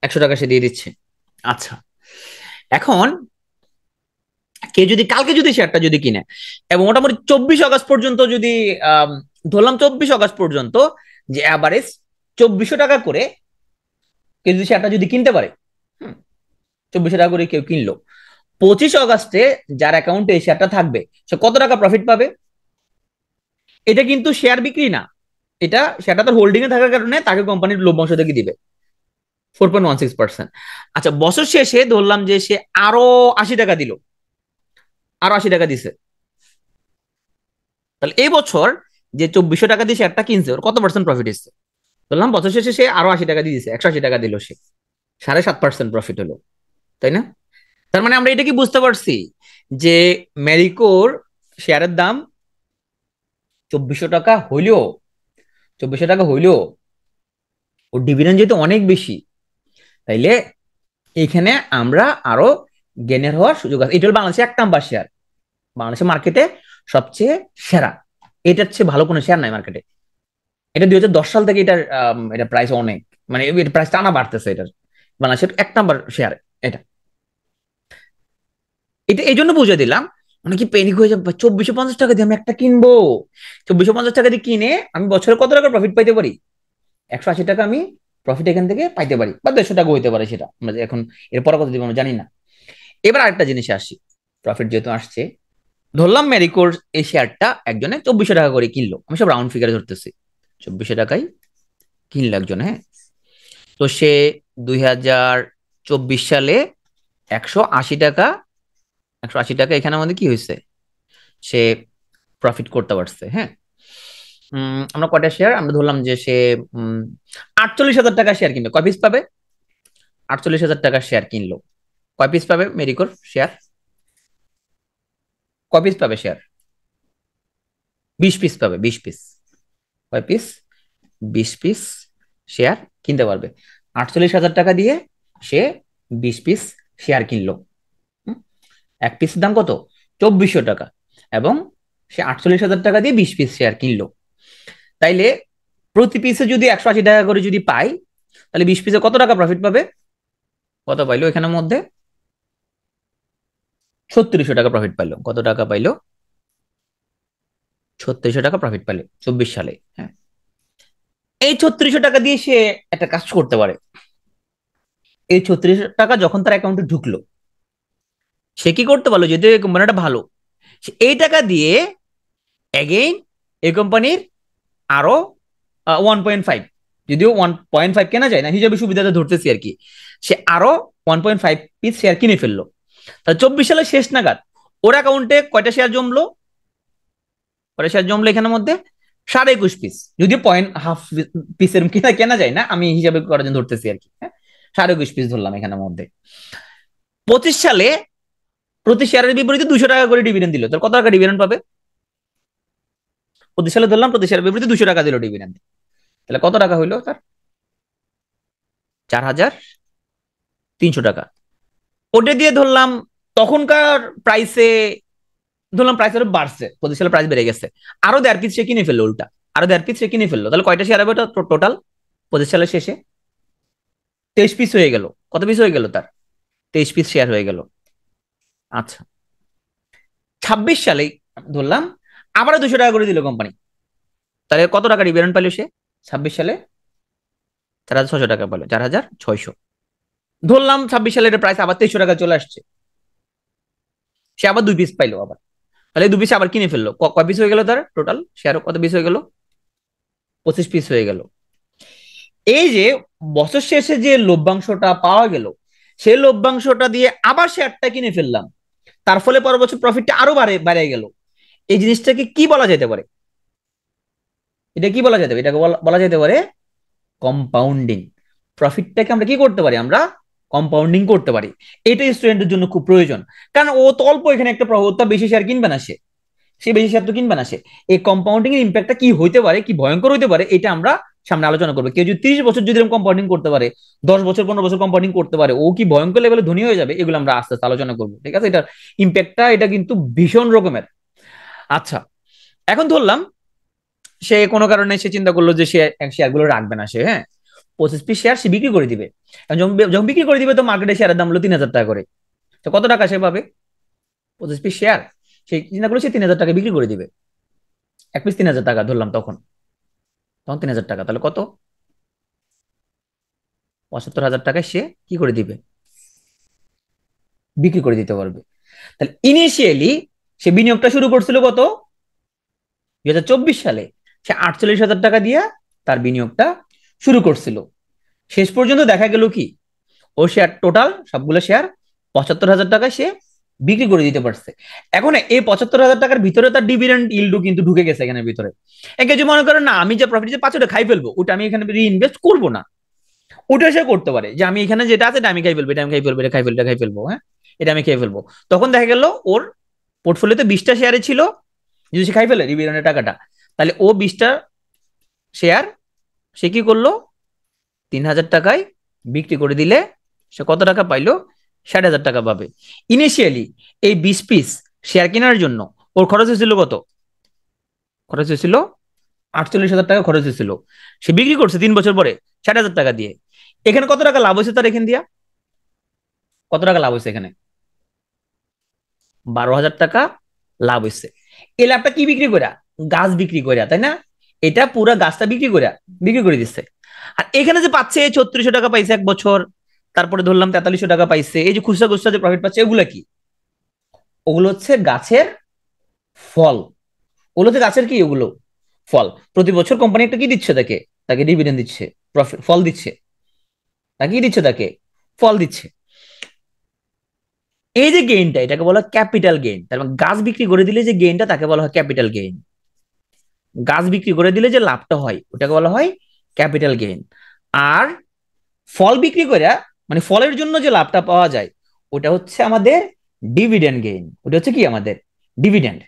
100 টাকা সে দিয়ে দিচ্ছে। আচ্ছা, এখন কেউ যদি কালকে যদি শেয়ারটা যদি কিনে এবং মোটামুটি 24 আগস্ট পর্যন্ত যদি ধরলাম 24 আগস্ট পর্যন্ত যে অ্যাভারেজ 2400 টাকা করে কেউ যদি শেয়ারটা যদি কিনতে পারে, 2400 টাকা করে কেউ কিনলো, 25 আগস্টে যার অ্যাকাউন্টে এই শেয়ারটা থাকবে সে কত টাকা প্রফিট পাবে? এটা কিন্তু শেয়ার বিক্রি না, এটা শেয়ারটা তার হোল্ডিং এ থাকার কারণে তাকে কোম্পানির লভ্যাংশ থেকে দিবে 4.16%। আচ্ছা, বছর শেষে ধরলাম যে সে আরো 80 টাকা দিল, আরো 80 টাকা দিছে, তাহলে এই বছর যে 2400 টাকা দিয়ে শেয়ারটা কিনছে ওর কত পার্সেন্ট প্রফিট এসছে? বললাম বছর শেষে সে আরো 80 টাকা দিয়ে দিচ্ছে, 180 টাকা দিল সে, 7.5% প্রফিট হলো, তাই না? তার মানে আমরা এটা কি বুঝতে পারছি যে ম্যারিকোর শেয়ারের দাম 2400 টাকা হইলেও, 2400 টাকা হইলেও ওর ডিভিডেন্ড যেহেতু অনেক বেশি, তাইলে এখানে আমরা আরো গেনের হওয়ার সুযোগ আছে। এটা হলো বাংলাদেশে 1 নাম্বার শেয়ার, বাংলাদেশের মার্কেটে সবচেয়ে সেরা, এটার চেয়ে ভালো কোনো শেয়ার নাই মার্কেটে। এটা 2010 সাল থেকে এটার এটা প্রাইস অনেক, মানে এর প্রাইস টানা বাড়তেছে এটার, বাংলাদেশের 1 নাম্বার শেয়ার এটা। এটা এই জন্য বুঝে দিলাম, মানে কি প্যানিক হয়ে যাবে, 2450 টাকা দিয়ে আমি একটা কিনবো, 2450 টাকা দিয়ে কিনে আমি বছরে কত টাকা প্রফিট পাইতে পারি? 180 টাকা আমি প্রফিট এখান থেকে পাইতে পারি, বা 150 টাকা হইতে পারে, সেটা আমরা এখন এর পরে কত দিব আমরা জানি না। এবার আরেকটা জিনিসে আসি, প্রফিট যেহেতু আসছে, ধরলাম মেরিকোর এই শেয়ারটা একজনে 2400 টাকা করে কিনলো, আমি সব রাউন্ড ফিগারে ধরতেছি, 2400 টাকায় কিনলো একজন, হ্যাঁ। তো সে 2024 সালে 180 টাকা, 180 টাকা এখানে আমাদের কি হয়েছে, সে প্রফিট করতে পারছে, হ্যাঁ। আমরা কয়টা শেয়ার আমরা ধরলাম যে সে 48,000 টাকা শেয়ার কিনবে, কয় পিস পাবে? 48,000 টাকা শেয়ার কিনলো, কয় পিস পাবে মেরিকোর শেয়ার? কয় পিস পাবে শেয়ার? 20 পিস পাবে, 20 পিস। কয় পিস? 20 পিস শেয়ার কিনতে পারবে। 48,000 টাকা দিয়ে সে 20 পিস শেয়ার কিনলো। এক পিসের দাম কত? 2400 টাকা। এবং সে 48,000 টাকা দিয়ে 20 পিস শেয়ার কিনলো। তাইলে প্রতি পিসে যদি 180 টাকা করে যদি পাই, তাহলে 20 পিসে কত টাকা প্রফিট পাবে? কত পাইলো এখানের মধ্যে? 3600 টাকা প্রফিট পাইলো। কত টাকা পাইলো? 3600 টাকা প্রফিট পাইলো 24 সালে। হ্যাঁ, এই 3600 টাকা দিয়ে সে একটা কাজ করতে পারে। এই 3600 টাকা যখন তার অ্যাকাউন্টে ঢুকলো, সে কি করতে পারলো? যদি এই কোম্পানিটা ভালো, এই টাকা দিয়ে এগেইন এই কোম্পানির আরো 1.5, যদিও 1.5 কেনা যায় না, হিসাবে সুবিধাটা ধরতেছি আর কি, সে আরো 1.5 পিস শেয়ার কিনে ফেললো। তাহলে 24 সালের শেষ নাগাদ ওর অ্যাকাউন্টে কয়টা শেয়ার জমলো? কয়টা শেয়ার জমলো এখানের মধ্যে? 21.5 পিস। যদিও 0.5 পিসের কেনা কেনা যায় না, আমি হিসাবে করার জন্য ধরতেছি আর কি। হ্যাঁ, 21.5 পিস ধরলাম এখানের মধ্যে। 25 সালে প্রতি শেয়ারের বিপরীতে 200 টাকা করে ডিভিডেন্ড দিল, তাহলে কত টাকা ডিভিডেন্ড পাবে? 25 সালে ধরলাম প্রতি শেয়ারের বিপরীতে 200 টাকা দিল ডিভিডেন্ড, তাহলে কত টাকা হইলো তার? 4,300 টাকা। ওটা দিয়ে ধরলাম তখনকার প্রাইসে, ধরলাম প্রাইস আরো বাড়ছে, 25 সালে প্রাইস বেড়ে গেছে, আরো 1.5 পিস সে কিনে ফেললো। উল্টা আরো 1.5 পিস সে কিনে ফেললো, তাহলে কয়টা শেয়ার হবে টোটাল 25 সালের শেষে? 23 পিস হয়ে গেল। কত পিস হয়ে গেল তার? 23 পিস শেয়ার হয়ে গেল। আচ্ছা, 26 সালে ধরলাম আবারও 200 টাকা করে দিল কোম্পানি, তাহলে কত টাকা ডিভিডেন্ড পাইলো সে? 26 সালে 4,600 টাকা পাইলো, 4,600। ধরলাম 26 সালে এর প্রাইস আবার 2300 টাকা চলে আসছে, সে আবার 2 পিস পাইলো আবার, তাহলে 2 পিস আবার কিনে ফেললো। কয় পিস হয়ে গেল তার টোটাল শেয়ার? কত পিস হয়ে গেল? 25 পিস হয়ে গেল। এই যে বছর শেষে যে লভ্যাংশটা পাওয়া গেল, সেই লভ্যাংশটা দিয়ে আবার শেয়ারটা কিনে ফেললাম, তার ফলে পরের বছর প্রফিটটা আরো বাড়ে গেল। এই জিনিসটাকে কি বলা যেতে পারে? এটা কি বলা যেতে পারে? এটাকে বলা যেতে পারে কম্পাউন্ডিং। প্রফিটটাকে আমরা কি করতে পারি? আমরা কম্পাউন্ডিং করতে পারি। এটা স্টুডেন্টের জন্য খুব প্রয়োজন, কারণ ও তো অল্প এখানে একটা প্রভাব, বেশি শেয়ার কিনবে না, সে বেশি শেয়ার তো কিনবে না সে। এই কম্পাউন্ডিং এর ইম্প্যাক্টটা কি হইতে পারে, কি ভয়ঙ্কর হইতে পারে, এটা আমরা সামনে আলোচনা করবো। কেউ যদি 30 বছর যদি এরকম কম্পাউন্ডিং করতে পারে, 10 বছর 15 বছর কম্পাউন্ডিং করতে পারে, ও কি ভয়ঙ্কর লেভেলে ধনী হয়ে যাবে, এগুলো আমরা আস্তে আস্তে আলোচনা করবো। ঠিক আছে, এটার ইম্প্যাক্টটা এটা কিন্তু ভীষণ রকমের। আচ্ছা, এখন ধরলাম সে কোনো কারণে সে চিন্তা করলো যে সে শেয়ার গুলো রাখবে না, সে, হ্যাঁ, 25 পিস শেয়ার সে বিক্রি করে দিবে। যখন বিক্রি করে দিবে, তো মার্কেটে শেয়ারের দাম হলো 3,000 টাকা করে। তো কত টাকা সে পাবে? 25 পিস শেয়ার সে চিন্তা করলো সে 3,000 টাকা বিক্রি করে দিবে। এক পিস 3,000 টাকা ধরলাম, তখন তখন 3,000 টাকা, তাহলে কত? 75,000 টাকায় সে কি করে দিবে? বিক্রি করে দিতে পারবে। তাহলে ইনিশিয়ালি সে বিনিয়োগটা শুরু করছিল কত? 2024 সালে সে 48,000 টাকা দিয়ে তার বিনিয়োগটা শুরু করছিল। শেষ পর্যন্ত দেখা গেল কি, ও শেয়ার টোটাল সবগুলো শেয়ার 75,000 টাকায় সে বিক্রি করে দিতে পারছে। এখন এই 75,000 টাকার ভিতরে তার ডিভিডেন্ড ইল্ডও কিন্তু ঢুকে গেছে এখানে ভিতরে। একে যে মনে করেন না, আমি যে প্রফিট যে পাচ্ছি ওটা খাই ফেলবো, ওটা আমি এখানে রিইনভেস্ট করবো না, ওটা সে করতে পারে যে আমি এখানে যেটা আছে এটা আমি খাই ফেলবো, এটা আমি খাই ফেলবো, এটা খাই ফেলবো, এটা খাই ফেলবো, হ্যাঁ, এটা আমি খেয়ে ফেলবো। তখন দেখা গেল ওর পোর্টফোলিওতে 20টা শেয়ারে ছিল, যদি সে খাই ফেলে ডিভিডেন্ডের টাকাটা, তাহলে ও 20টা শেয়ার সে কি করলো? 3,000 টাকায় বিক্রি করে দিলে সে কত টাকা পাইলো? 60,000 টাকা পাবে। ইনিশিয়ালি এই 20 পিস শেয়ার কেনার জন্য ওর খরচ হয়েছিল কত? খরচ হয়েছিল 48,000 টাকা খরচ হয়েছিল। সে বিক্রি করছে 3 বছর পরে 60,000 টাকা দিয়ে। এখানে কত টাকা লাভ হয়েছে তার? এখান দিয়া কত টাকা লাভ হয়েছে? এখানে 12,000 টাকা লাভ হয়েছে। এই লাভটা কি বিক্রি করা? গাছ বিক্রি করা, তাই না? এটা পুরো গাছটা বিক্রি করে দিচ্ছে। আর এখানে যে পাচ্ছে 3600 টাকা পাইছে এক বছর, তারপরে ধরলাম 4300 টাকা পাইছে, এই যে খুচরা খুচরা যে প্রফিট পাচ্ছে, এগুলা কি? ওগুলো হচ্ছে গাছের ফল। ওগুলো হচ্ছে গাছের কি? ওগুলো ফল। প্রতি বছর কোম্পানি একটা কি দিচ্ছে তাকে? তাকে ডিভিডেন্ড দিচ্ছে, প্রফিট ফল দিচ্ছে। তাকে কি দিচ্ছে? তাকে ফল দিচ্ছে। এই যে গেইনটা, এটাকে বলা হয় ক্যাপিটাল গেইন। তার মানে গাছ বিক্রি করে দিলে যে গেইনটা, তাকে বলা হয় ক্যাপিটাল গেইন। গাছ বিক্রি করে দিলে যে লাভটা হয়, ওটাকে বলা হয় ক্যাপিটাল গেইন। আর ফল বিক্রি করে, মানে ফলের জন্য যে লাভটা পাওয়া যায়, ওটা হচ্ছে আমাদের ডিভিডেন্ড গেইন। ওটা হচ্ছে কি? আমাদের ডিভিডেন্ড।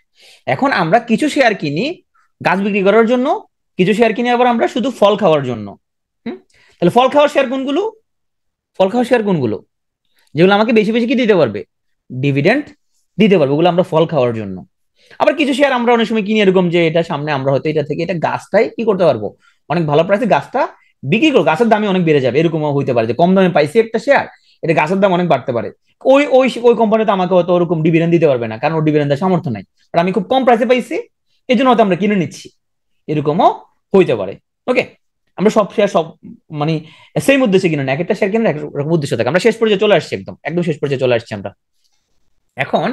এখন আমরা কিছু শেয়ার কিনি গাছ বিক্রি করার জন্য, কিছু শেয়ার কিনি আবার আমরা শুধু ফল খাওয়ার জন্য। তাহলে ফল খাওয়ার শেয়ার কোনগুলো? ফল খাওয়ার শেয়ার কোনগুলো? যেগুলো আমাকে বেশি বেশি কি দিতে পারবে? ডিভিডেন্ড দিতে পারবো, ওগুলো আমরা ফল খাওয়ার জন্য। আবার কিছু শেয়ার আমরা অনেক সময় কিনি এরকম যে এটা সামনে আমরা হয়তো এটা থেকে এটা গাছটাই কি করতে পারবো, অনেক ভালো প্রাইসে গাছটা বিক্রি করবো, গাছের দামই অনেক বেড়ে যাবে, এরকমও হইতে পারে যে কম দামে পাইছি একটা শেয়ার, এটা গাছের দাম অনেক বাড়তে পারে। ওই ওই ওই কোম্পানিতে আমাকে হয়তো ওরকম ডিভিডেন্ড দিতে পারবে না, কারণ ওর ডিভিডেন্ড দেওয়ার সামর্থ্য নাই, আর আমি খুব কম প্রাইসে পাইছি, এই জন্য হয়তো আমরা কিনে নিচ্ছি, এরকমও হইতে পারে। ওকে, আমরা সব শেয়ার সব মানে সেম উদ্দেশ্যে কিনে না, এক একটা শেয়ার কিনে এক রকম উদ্দেশ্য থাকে। আমরা শেষ পর্যায়ে চলে আসছি, একদম একদম শেষ পর্যায়ে চলে আসছি আমরা। এখন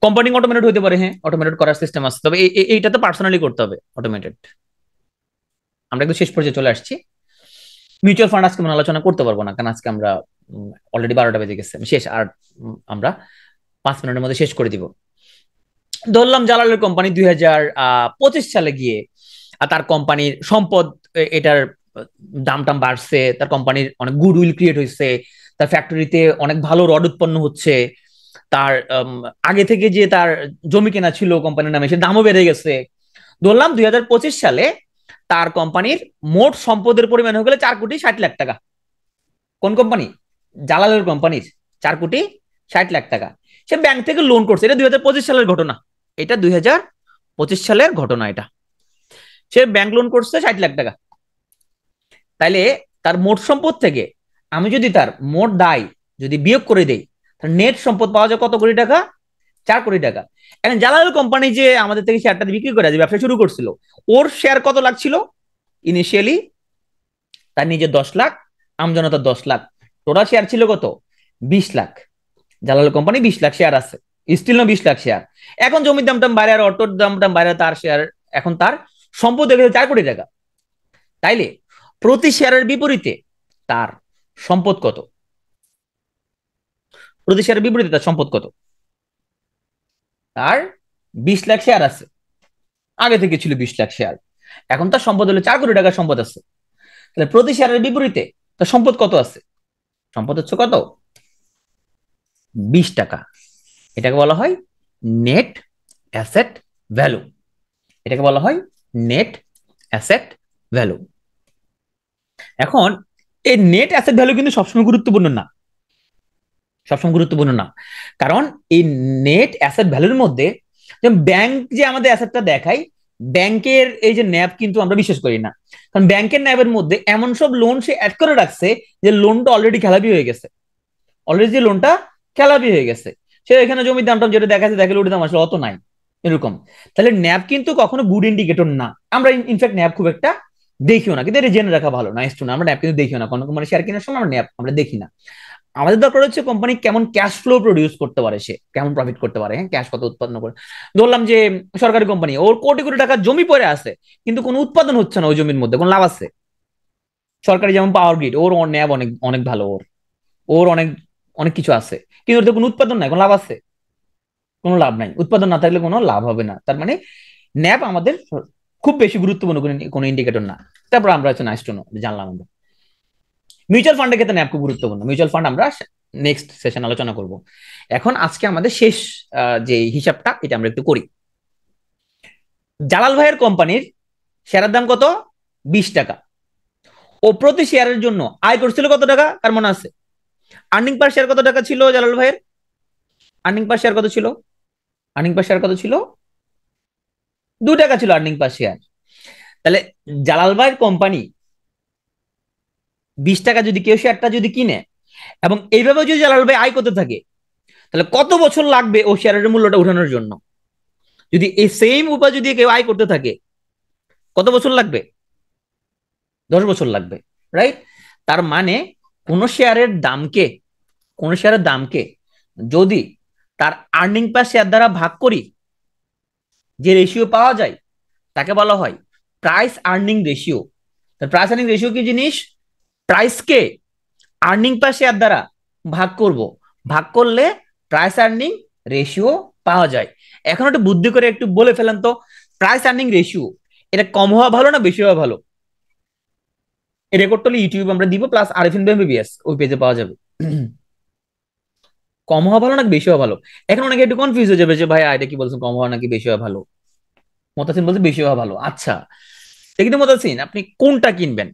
কম্পাউন্ডিং অটোমেটেড হতে পারে, হ্যাঁ অটোমেটেড করার সিস্টেম আছে, তবে এইটা তো পার্সোনালি করতে হবে অটোমেটেড। আমরা একদম শেষ পর্যায়ে চলে আসছি। মিউচুয়াল ফান্ড আজকে আমরা আলোচনা করতে পারবো না, কারণ আজকে আমরা অলরেডি 12টা বেজে গেছে, শেষ আর আমরা 5 মিনিটের মধ্যে শেষ করে দিব। ধরলাম জালালের কোম্পানি 2025 সালে গিয়ে তার কোম্পানির সম্পদ এটার দাম টাম বাড়ছে, তার কোম্পানির অনেক গুডউইল ক্রিয়েট হয়েছে, তার ফ্যাক্টরিতে অনেক ভালো রড উৎপন্ন হচ্ছে, তার আগে থেকে যে তার জমি কেনা ছিল কোম্পানির নামে সে দামও বেড়ে গেছে। ধরলাম 2025 সালে তার কোম্পানির মোট সম্পদের পরিমাণ হয়ে গেলে 4,60,00,000 টাকা। কোন কোম্পানি? জালালের কোম্পানির 4,60,00,000 টাকা। সে ব্যাংক থেকে লোন করছে, এটা 2025 সালের ঘটনা, এটা 2025 সালের ঘটনা। এটা সে ব্যাংক লোন করছে 60,00,000 টাকা। তাইলে তার মোট সম্পদ থেকে আমি যদি তার মোট দায় যদি বিয়োগ করে দেই, তার নেট সম্পদ পাওয়া যায় কত কোটি টাকা? 4 কোটি টাকা। এখন জালাল কোম্পানি যে আমাদের থেকে শেয়ারটা বিক্রি করে যে ব্যবসা শুরু করছিল, ওর শেয়ার কত লাখ ছিল ইনিশিয়ালি? তার নিজের 10 লাখ, আমজনতার 10 লাখ, টোটাল শেয়ার ছিল কত? 20 লাখ। জালাল কোম্পানি 20 লাখ শেয়ার আছে, স্টিল না 20 লাখ শেয়ার। এখন জমির দাম টাম বাইরে আর অটোর দাম টাম বাইরে, তার শেয়ার এখন তার সম্পদ হয়ে গেছে 4 কোটি টাকা। তাইলে প্রতি শেয়ারের বিপরীতে তার সম্পদ কত? প্রতি শেয়ারের বিপরীতে তার সম্পদ কত? তার 20 লাখ শেয়ার আছে, আগে থেকে ছিল 20 লাখ শেয়ার, এখন তার সম্পদ হলো 4 কোটি টাকার সম্পদ আছে। তাহলে প্রতি শেয়ারের বিপরীতে তার সম্পদ কত আছে? সম্পদ হচ্ছে কত? 20 টাকা। এটাকে বলা হয় নেট অ্যাসেট ভ্যালু। এটাকে বলা হয় নেট অ্যাসেট ভ্যালু। এখন এই নেট অ্যাসেট ভ্যালু কিন্তু সবসময় গুরুত্বপূর্ণ না, সবসময় গুরুত্বপূর্ণ না, কারণ এই নেট অ্যাসেট ভ্যালুর মধ্যে ব্যাংক যে আমাদের অ্যাসেটটা দেখায়, ব্যাংকের এই যে ন্যাব কিন্তু আমরা বিশ্বাস করি না, কারণ ব্যাংকের ন্যাবের মধ্যে এমন সব লোন সে অ্যাড করে রাখছে যে লোনটা অলরেডি খেলাপি হয়ে গেছে, অলরেডি যে লোনটা খেলাপি হয়ে গেছে, সে এখানে জমির দামটা যেটা দেখাচ্ছে দেখলে ওটা দাম আসলে অত নাই এরকম। তাহলে ন্যাব কিন্তু কখনো গুড ইন্ডিকেটর না। আমরা ইনফ্যাক্ট ন্যাব খুব একটা দেখিও না, কিন্তু এটা জেনে রাখা ভালো, নাইস টু না। আমরা ন্যাব কিন্তু দেখিও না, কোনো কোম্পানি শেয়ার কেনার সময় আমরা ন্যাব আমরা দেখি না। আমাদের দরকার হচ্ছে কোম্পানি কেমন ক্যাশ ফ্লো প্রডিউস করতে পারে, সে কেমন প্রফিট করতে পারে, হ্যাঁ ক্যাশ কত উৎপন্ন করে। ধরলাম যে সরকারি কোম্পানি, ওর কোটি কোটি টাকা জমি পড়ে আছে, কিন্তু কোনো উৎপাদন হচ্ছে না, ওই জমির মধ্যে কোনো লাভ আছে? সরকারি যেমন পাওয়ার গ্রিড, ওর ন্যাব অনেক অনেক ভালো, ওর ওর অনেক অনেক কিছু আছে, কিন্তু ওর কোনো উৎপাদন নাই, কোনো লাভ আছে? কোনো লাভ নাই, উৎপাদন না থাকলে কোনো লাভ হবে না। তার মানে ন্যাব আমাদের খুব বেশি গুরুত্বপূর্ণ কোনো ইন্ডিকেটর না। তারপর আমরা হচ্ছে নাইস টু নো জানলাম আমরা। মিউচুয়াল ফান্ডের ক্ষেত্রে ন্যাব খুব গুরুত্বপূর্ণ, মিউচুয়াল ফান্ড আমরা নেক্সট সেশন আলোচনা করব। এখন আজকে আমাদের শেষ যে হিসাবটা এটা আমরা একটু করি। জালাল ভাইয়ের কোম্পানির শেয়ারের দাম কত? 20 টাকা। ও প্রতি শেয়ারের জন্য আয় করছিল কত টাকা, কার মনে আছে? আর্নিং পার শেয়ার কত টাকা ছিল জালাল ভাইয়ের? আর্নিং পার শেয়ার কত ছিল? আর্নিং পার শেয়ার কত ছিল? 2 টাকা ছিল আর্নিং পার শেয়ার। তাহলে জালাল ভাইয়ের কোম্পানি 20 টাকা যদি কেউ শেয়ারটা যদি কিনে, এবং এইভাবে যদি জালাল ভাই আয় করতে থাকে, তাহলে কত বছর লাগবে ও শেয়ারের মূল্যটা উঠানোর জন্য? যদি এই সেম উপায় যদি কেউ আয় করতে থাকে, কত বছর লাগবে? 10 বছর লাগবে, রাইট? তার মানে কোন শেয়ারের দামকে, কোন শেয়ারের দামকে যদি তার আর্নিং পার শেয়ার দ্বারা ভাগ করি, যে রেশিও পাওয়া যায় তাকে বলা হয় price earning ratio. Price earning ratio কি জিনিস? প্রাইসকে আর্নিং পার শেয়ার দ্বারা ভাগ করব, ভাগ করলে প্রাইস আর্নিং রেশিও পাওয়া যায়। এখন একটু বুদ্ধি করে একটু বলে ফেলেন তো, প্রাইস আর্নিং রেশিও এটা কম হওয়া ভালো না বেশি হওয়া ভালো? এই রেকর্ডটা ইউটিউবে আমরা দিব, প্লাস আরিফিন এমবিবিএস ওই পেজে পাওয়া যাবে। কম হওয়া ভালো নাকি বেশি হওয়া ভালো? এখন অনেকে একটু কনফিউজ হয়ে যাবে যে ভাই এটা কি বলছেন, কম হওয়া নাকি বেশি হওয়া ভালো? মতাসিন বলছে বেশি হওয়া ভালো। আচ্ছা, কিন্তু মতাসিন আপনি কোনটা কিনবেন?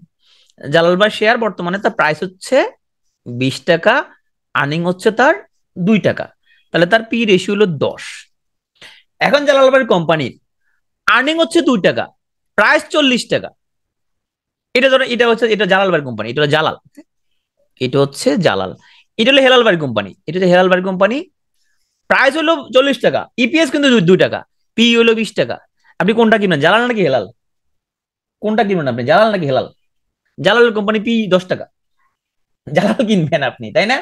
জালাল ভাই শেয়ার বর্তমানে তার প্রাইস হচ্ছে 20 টাকা, আর্নিং হচ্ছে তার 2 টাকা, তাহলে তার পি রেশিও হলো 10। এখন জালাল বাড়ির কোম্পানির আর্নিং হচ্ছে 2 টাকা, প্রাইস 40 টাকা। এটা ধরো, এটা হচ্ছে, এটা জালাল বাড়ির কোম্পানি, এটা হলো জালাল, এটা হচ্ছে জালাল, এটা হলো হেলাল বাড়ির কোম্পানি, এটা হচ্ছে হেলাল বাড়ির কোম্পানি। প্রাইস হলো 40 টাকা, ইপিএস কিন্তু 2 টাকা, পি হলো 20 টাকা। আপনি কোনটা কিনবেন, জালাল নাকি হেলাল? কোনটা কিনবেন আপনি, জালাল নাকি হেলাল? জালালের কোম্পানি পি 10 টাকা, জালাল কিনবেন আপনি, তাই না?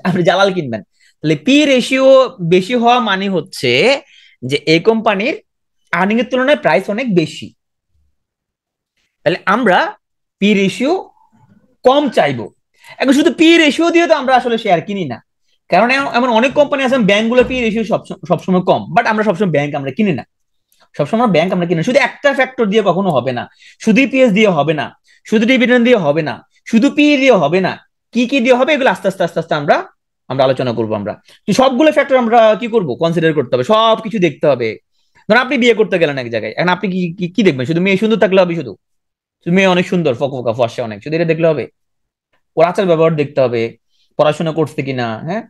আপনি জালাল কিনবেন। তাহলে পি রেশিও বেশি হওয়া মানে হচ্ছে যে এই কোম্পানির আর্নিং এর তুলনায় প্রাইস অনেক বেশি। তাহলে আমরা পি রেশিও কম চাইবো। এখন শুধু পি রেশিও দিয়ে তো আমরা আসলে শেয়ার কিনি না, কারণ এমন অনেক কোম্পানি আছে ব্যাংকগুলো পি রেশিও সবসময় কম, বাট আমরা সবসময় ব্যাংক আমরা কিনি না। সবসময় ব্যাংক আমরা কিনি, শুধু একটা ফ্যাক্টর দিয়ে কখনো হবে না, শুধু ইপিএস দিয়ে হবে না, শুধু ডিভিডেন্ড দিয়ে হবে না, শুধু পি দিয়ে হবে না, কি কি দিয়ে হবে এগুলো আস্তে আস্তে আস্তে আস্তে আমরা আমরা আলোচনা করবো। আমরা তো সবগুলো ফ্যাক্টর আমরা কি করব, কনসিডার করতে হবে, সবকিছু দেখতে হবে। ধরুন আপনি বিয়ে করতে গেলেন এক জায়গায়, এখন আপনি কি কি কি দেখবেন, শুধু মেয়ে সুন্দর থাকলে হবে? শুধু শুধু মেয়ে অনেক সুন্দর, ফকফকা ফর্সা অনেক, শুধু এটা দেখলে হবে? ওর আচার ব্যবহার দেখতে হবে, পড়াশোনা করছে কিনা, হ্যাঁ।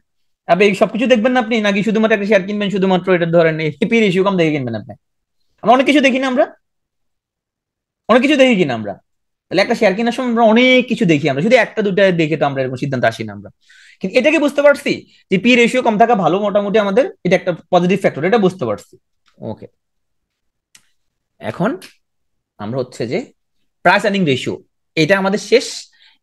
আপনি এই সবকিছু দেখবেন না আপনি, নাকি শুধুমাত্র একটা শেয়ার কিনবেন শুধুমাত্র এটা ধরেন পি রেশিও কম দেখে কিনবেন আপনি? আমরা অনেক কিছু দেখি না, আমরা অনেক কিছু দেখি কিনা আমরা? তাহলে একটা শেয়ার কেনার সময় আমরা অনেক কিছু দেখি, আমরা শুধু একটা দুটা দেখে তো আমরা এরকম সিদ্ধান্ত আসি না আমরা। কিন্তু এটাকে বুঝতে পারছি যে পি রেশিও কম থাকা ভালো, মোটামুটি আমাদের এটা একটা পজিটিভ ফ্যাক্টর, এটা বুঝতে পারছি। ওকে, এখন আমরা হচ্ছে যে প্রাইস আর্নিং রেশিও, এটা আমাদের শেষ।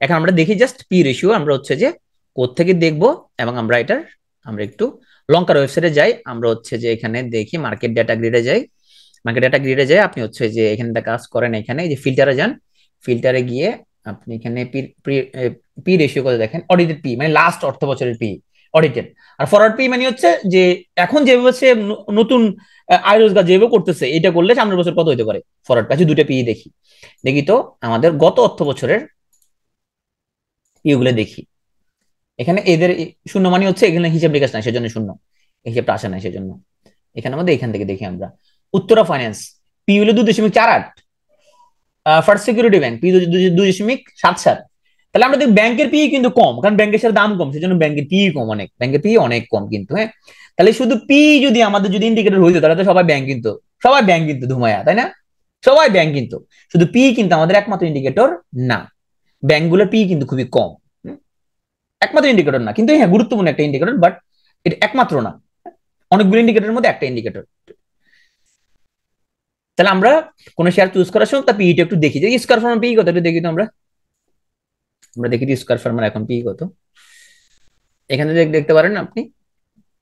এখন আমরা দেখি জাস্ট পি রেশিও আমরা হচ্ছে যে কোত্থেকে দেখবো, এবং আমরা এটার আমরা একটু লঙ্কার ওয়েবসাইটে যাই, আমরা হচ্ছে যে এখানে দেখি মার্কেট ডেটা গ্রিডে যাই। মার্কেট ডেটা গ্রিডে যাই, আপনি হচ্ছে যে এখানে কাজ করেন, এখানে যে ফিল্টারে যান, ফিল্টারে গিয়ে আপনি এখানে পি রেশিও করে দেখেন, অডিটেড পি মানে লাস্ট অর্থ বছরের পি, অডিটেড। আর ফরওয়ার্ড পি মানে হচ্ছে যে এখন যেভাবে সে নতুন আয় রোজগার যেভাবে করতেছে, এটা করলে সামনের বছর কত হতে পারে, ফরওয়ার্ড আছে দুটো পি দেখি। দেখি তো আমাদের গত অর্থ বছরের ইগুলো দেখি। এখানে এদের শূন্য মানে হচ্ছে এখানে হিসাব নিকাশ নাই, সেজন্য শূন্য, হিসাবটা আসে নাই সেজন্য। এখানে আমাদের এখান থেকে দেখি আমরা, উত্তরা ফাইন্যান্স পি হলো 2.48, ফার্স্ট সিকিউরিটি ব্যাংক পি 2.77। তাহলে আমরা দেখি ব্যাংকের পি কিন্তু কম, কারণ ব্যাংকের সাথে দাম কম, সেজন্য ব্যাংকের পি কম, অনেক ব্যাংকের পি অনেক কম কিন্তু, হ্যাঁ। তাহলে শুধু পি যদি আমাদের যদি ইন্ডিকেটর হইতো, তাহলে তো সবাই ব্যাংক কিন্তু, সবাই ব্যাংক কিন্তু ধুমায়া, তাই না? সবাই ব্যাংক কিন্তু, শুধু পি কিন্তু আমাদের একমাত্র ইন্ডিকেটর না। ব্যাংকগুলোর পি কিন্তু খুবই কম, একমাত্র ইন্ডিকেটর না কিন্তু, হ্যাঁ গুরুত্বপূর্ণ একটা ইন্ডিকেটর, বাট এটা একমাত্র না, অনেকগুলো ইন্ডিকেটরের মধ্যে একটা ইন্ডিকেটর। তাহলে আমরা কোন শেয়ার চুজ করার সময় তার পিইটা একটু দেখি, যে স্কয়ার ফার্মার পি কত, একটু দেখি তো আমরা। আমরা দেখি স্কয়ার ফার্মার এখন পি কত। এখানে দেখতে পারেন আপনি,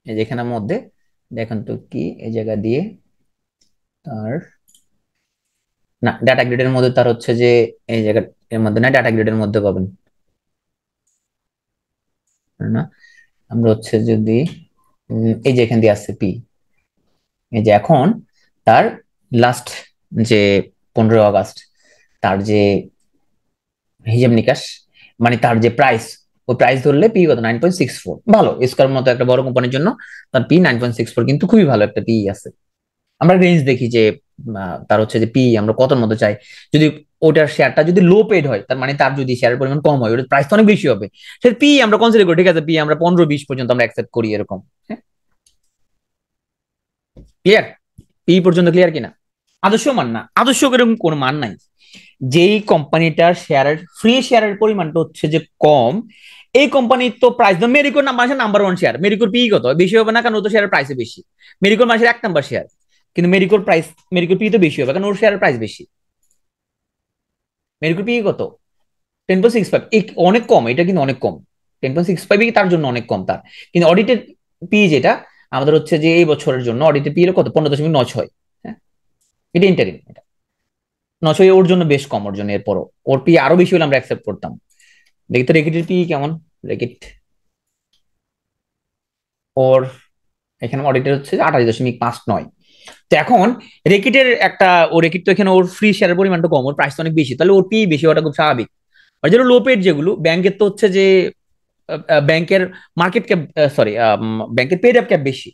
এই যে এখানের মধ্যে দেখেন তো কি এই জায়গা দিয়ে তার, না ডাটা গ্রিডের মধ্যে তার হচ্ছে যে এই জায়গা এর মধ্যে না, ডাটা গ্রিডের মধ্যে পাবেন না। আমরা হচ্ছে যদি এই যে এখান দিয়ে আসছে পি, এই যে এখন তার লাস্ট যে 15 আগস্ট তার যে হিসাব নিকাশ, মানে তার যে প্রাইস, ওই প্রাইস ধরলে পি কত, 9.64, ভালো। স্কয়ার মতো একটা বড় কোম্পানির জন্য তার পি 9.64 কিন্তু খুবই ভালো একটা পি আছে। আমরা রেঞ্জ দেখি যে তার হচ্ছে যে পি আমরা কত মতো চাই। যদি ওটার শেয়ারটা যদি লো পেড হয়, তার মানে তার যদি শেয়ারের পরিমাণ কম হয়, ওটার প্রাইস তো অনেক বেশি হবে, সে পি আমরা কনসিডার করি, ঠিক আছে পি আমরা 15-20 পর্যন্ত আমরা অ্যাকসেপ্ট করি এরকম, হ্যাঁ। ক্লিয়ার? পি পর্যন্ত ক্লিয়ার কিনা? আদর্শ মান না, আদর্শ এরকম কোনো মান নাই। যেই কোম্পানিটার শেয়ারের ফ্রি শেয়ারের পরিমাণটা হচ্ছে যে কম, এই কোম্পানির তো প্রাইস, মেরিকোর নাম্বার 1 শেয়ার, মেরিকোর পি কত বেশি হবে না, কারণ ও তো শেয়ারের প্রাইসে বেশি। মেরিকোর মাসের 1 নাম্বার শেয়ার, কিন্তু মেরিকোর প্রাইস, মেরিকোর পি তো বেশি হবে, কারণ ওর শেয়ারের প্রাইস বেশি। মেরিকোর পি কত, 10.65, অনেক কম, এটা কিন্তু অনেক কম। 10.65 তার জন্য অনেক কম তার। কিন্তু অডিটেড পি যেটা আমাদের হচ্ছে যে এই বছরের জন্য অডিটেড পি কত, 15.96, হ্যাঁ। এটা ইন্টারিম, এটা 9 ওর জন্য বেশ কম, ওর জন্য এরপরও ওর পি আরো বেশি হলে আমরা অ্যাকসেপ্ট করতাম। দেখি তো রেকিটের পি কেমন। রেকিট ওর এখানে অডিটের হচ্ছে 28.59। তো এখন রেকিটের একটা, ও রেকিট তো এখানে ওর ফ্রি শেয়ারের পরিমাণটা কম, ওর প্রাইস তো অনেক বেশি, তাহলে ওর পি বেশি হওয়াটা খুব স্বাভাবিক। আর যেগুলো লো পেড, যেগুলো ব্যাংকের তো হচ্ছে যে ব্যাংকের মার্কেট ক্যাপ, সরি ব্যাংকের পেড আপ ক্যাপ বেশি,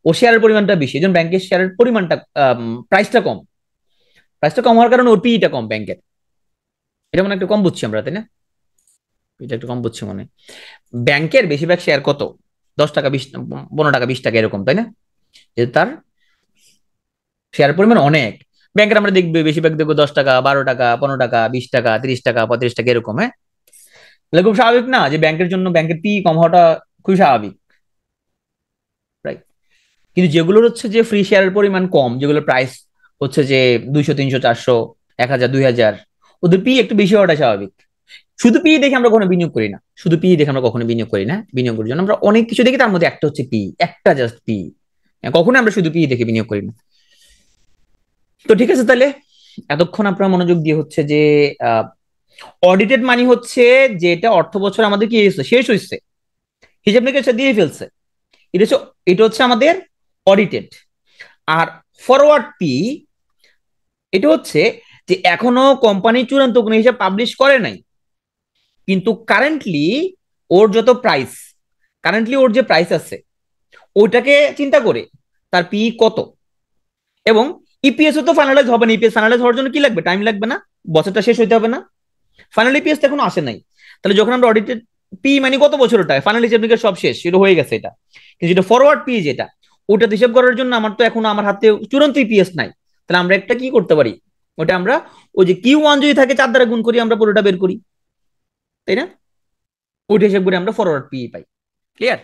ও শেয়ারের পরিমাণটা বেশি, এই জন্য ব্যাংকের শেয়ারের পরিমাণটা প্রাইসটা কম, প্রাইসটা কম হওয়ার কারণে ওর পিটা কম ব্যাংকের। এটা মনে একটু কম বুঝছি আমরা, তাই না? এটা একটু কম বুঝছি মনে। ব্যাংকের বেশিরভাগ শেয়ার কত, 10 টাকা 20 15 টাকা 20 টাকা এরকম, তাই না? যে তার শেয়ার পরিমাণ অনেক। ব্যাংকের আমরা দেখবে বেশিরভাগ দেখবো 10 টাকা 12 টাকা 15 টাকা 20 টাকা 30 টাকা 35 টাকা এরকম। হ্যাঁ, তাহলে খুব স্বাভাবিক না যে ব্যাংকের জন্য ব্যাংকের পি কম হওয়াটা খুবই স্বাভাবিক, রাইট? কিন্তু যেগুলোর হচ্ছে যে ফ্রি শেয়ারের পরিমাণ কম, যেগুলোর প্রাইস হচ্ছে যে 200 300 400 1000 2000, ওদের পি একটু বেশি হওয়াটা স্বাভাবিক। শুধু পি দেখে আমরা কখনো বিনিয়োগ করি না, শুধু পি দেখে আমরা কখনো বিনিয়োগ করি না। বিনিয়োগের জন্য আমরা অনেক কিছু দেখি, তার মধ্যে একটা হচ্ছে পি, একটা জাস্ট পি। কখনো আমরা শুধু পি দেখে বিনিয়োগ করি না। তো ঠিক আছে, তাহলে এতক্ষণ আপনারা মনোযোগ দিয়ে হচ্ছে যে অডিটেড মানি হচ্ছে যেটা অর্থ বছর আমাদের কি হয়েছে, শেষ হয়েছে, হিসাব নিকেশ দিয়ে ফেলছে, এটা হচ্ছে, এটা হচ্ছে আমাদের অডিটেড। আর ফরওয়ার্ড পি, এটা হচ্ছে যে এখনো কোম্পানি চূড়ান্ত কোনো হিসাব পাবলিশ করে নাই, কিন্তু কারেন্টলি ওর যত প্রাইস, কারেন্টলি ওর যে প্রাইস আছে ওইটাকে চিন্তা করে তার পি কত। এবং ইপিএস তো ফাইনালাইজ হবে না, ইপিএস ফাইনালাইজ হওয়ার জন্য কি লাগবে, টাইম লাগবে না? বছরটা শেষ হইতে হবে না? ফাইনাল ইপিএস তো এখনো আসে নাই। তাহলে যখন আমরা অডিটেড পি মানে কত বছরের টাকা, ফাইনাল হিসাব নিকাশ সব শেষ, সেটা হয়ে গেছে এটা। কিন্তু যেটা ফরওয়ার্ড পি, যেটা ওটা হিসাব করার জন্য আমার তো এখনো আমার হাতে চূড়ান্ত ইপিএস নাই। তাহলে আমরা একটা কি করতে পারি, ওটা আমরা ওই যে Q1 যদি থাকে 4 দ্বারা গুণ করি, আমরা পুরোটা বের করি, তাই না? ওইটা হিসাব করে আমরা ফরওয়ার্ড পি পাই। ক্লিয়ার?